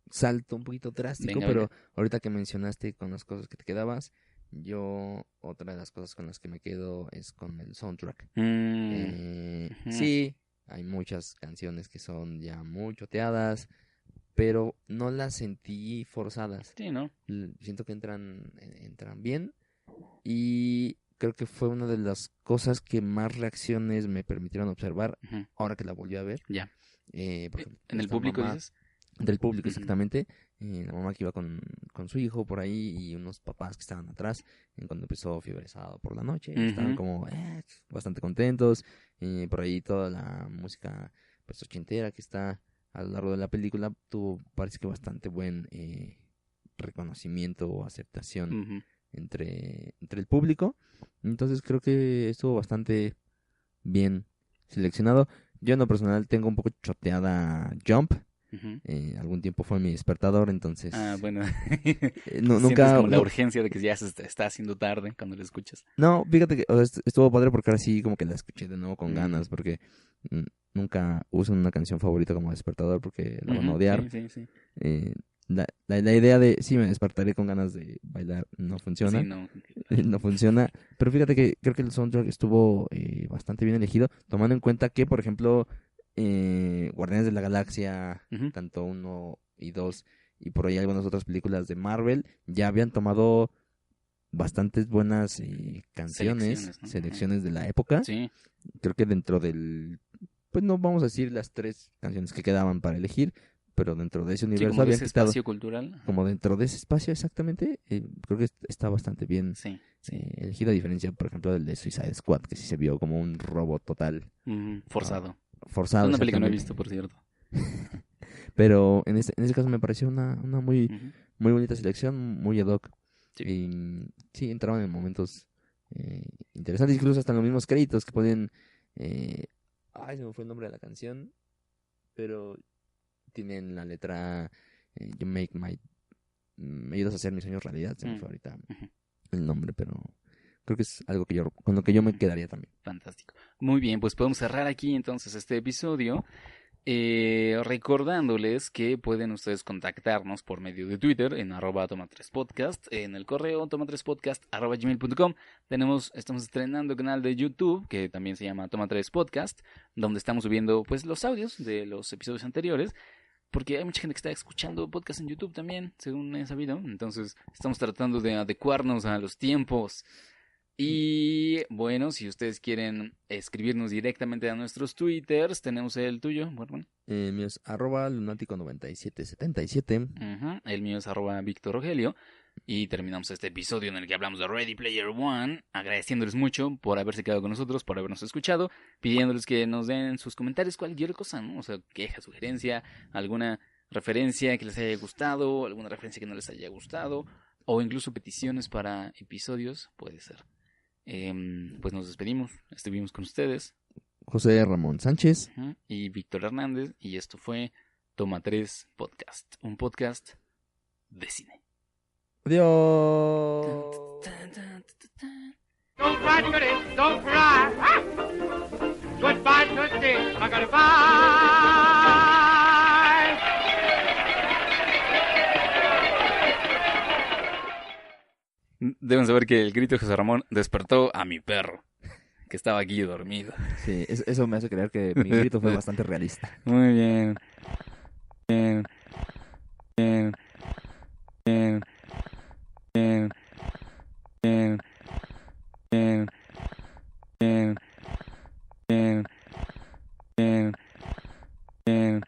salto un poquito drástico, Venga, pero venga. ahorita que mencionaste con las cosas que te quedabas, yo otra de las cosas con las que me quedo es con el soundtrack. Ujú. Sí, hay muchas canciones que son ya muy choteadas, pero no las sentí forzadas. Sí, ¿no? Siento que entran bien y creo que fue una de las cosas que más reacciones me permitieron observar Ujú. ahora que la volví a ver. Ya. Por ejemplo, ¿En el esta público mamá dices? del público, Ujú. exactamente. La mamá que iba con su hijo por ahí y unos papás que estaban atrás cuando empezó Fiebre Sábado por la noche. Estaban Ujú. como bastante contentos. Por ahí toda la música pues ochentera que está a lo largo de la película tuvo, parece que bastante buen reconocimiento o aceptación Ujú. entre el público. Entonces creo que estuvo bastante bien seleccionado. Yo en lo personal tengo un poco choteada Jump. Ujú. Algún tiempo fue mi despertador, entonces Bueno. no, Sientes nunca, como la no, urgencia de que ya se está haciendo tarde cuando lo escuchas. no, fíjate que o sea, estuvo padre porque ahora sí como que la escuché de nuevo con Mm. ganas, porque nunca uso una canción favorita como despertador porque la van a Ujú. odiar. Sí. Eh, la idea de sí me despertaré con ganas de bailar no Sí, funciona. no. No funciona, pero fíjate que creo que el soundtrack estuvo bastante bien elegido, tomando en cuenta que, por ejemplo, Guardianes de la Galaxia, Ujú. tanto 1 y 2, y por ahí algunas otras películas de Marvel, ya habían tomado bastantes buenas canciones, Selecciones, ¿no? Ujú. selecciones de la época. Sí. Creo que dentro pues no vamos a decir las 3 canciones que quedaban para elegir, pero dentro de ese Sí, universo como de habían ese quitado, espacio cultural. Ajá. como dentro de ese espacio exactamente, creo que está bastante bien Sí. elegido, a diferencia, por ejemplo, del de Suicide Squad, que sí se vio como un robo total, Forzado. Es forzado, una peli que no he exactamente. visto, por cierto. Pero en ese caso me pareció una muy, Ujú. muy bonita selección, muy ad hoc. Sí. Y sí, entraban en momentos interesantes, incluso hasta en los mismos créditos que ponen... se me fue el nombre de la canción, pero tienen la letra You Make My... Me ayudas a hacer mis sueños realidad, se me fue ahorita Ujú. el nombre, pero creo que es algo que con lo que yo me quedaría también. Fantástico. Muy bien, pues podemos cerrar aquí entonces este episodio. Recordándoles que pueden ustedes contactarnos por medio de Twitter en @toma3podcast, en el correo toma3podcast@gmail.com. Estamos estrenando canal de YouTube que también se llama Toma3 Podcast, donde estamos subiendo pues los audios de los episodios anteriores, porque hay mucha gente que está escuchando podcast en YouTube también, según he sabido. Entonces estamos tratando de adecuarnos a los tiempos. Y bueno, si ustedes quieren escribirnos directamente a nuestros Twitters, tenemos el tuyo, bueno. Mío es @lunático9777. Ujú. El mío es @Víctor Rogelio. Y terminamos este episodio en el que hablamos de Ready Player One, agradeciéndoles mucho por haberse quedado con nosotros, por habernos escuchado, pidiéndoles que nos den sus comentarios, cualquier cosa, ¿no? O sea, queja, sugerencia, alguna referencia que les haya gustado, alguna referencia que no les haya gustado, o incluso peticiones para episodios, puede ser. Pues nos despedimos, estuvimos con ustedes, José Ramón Sánchez. y Víctor Hernández, y esto fue Toma 3 Podcast, un podcast de cine. Adiós. Don't cry, Goody, don't cry. Ah! Goodbye, Tootsie, I gotta bye. Deben saber que el grito de José Ramón despertó a mi perro, que estaba aquí dormido. Sí, eso me hace creer que mi grito fue bastante realista. Muy bien. Bien. Bien. Bien. Bien. Bien. Bien. Bien. Bien. Bien. Bien.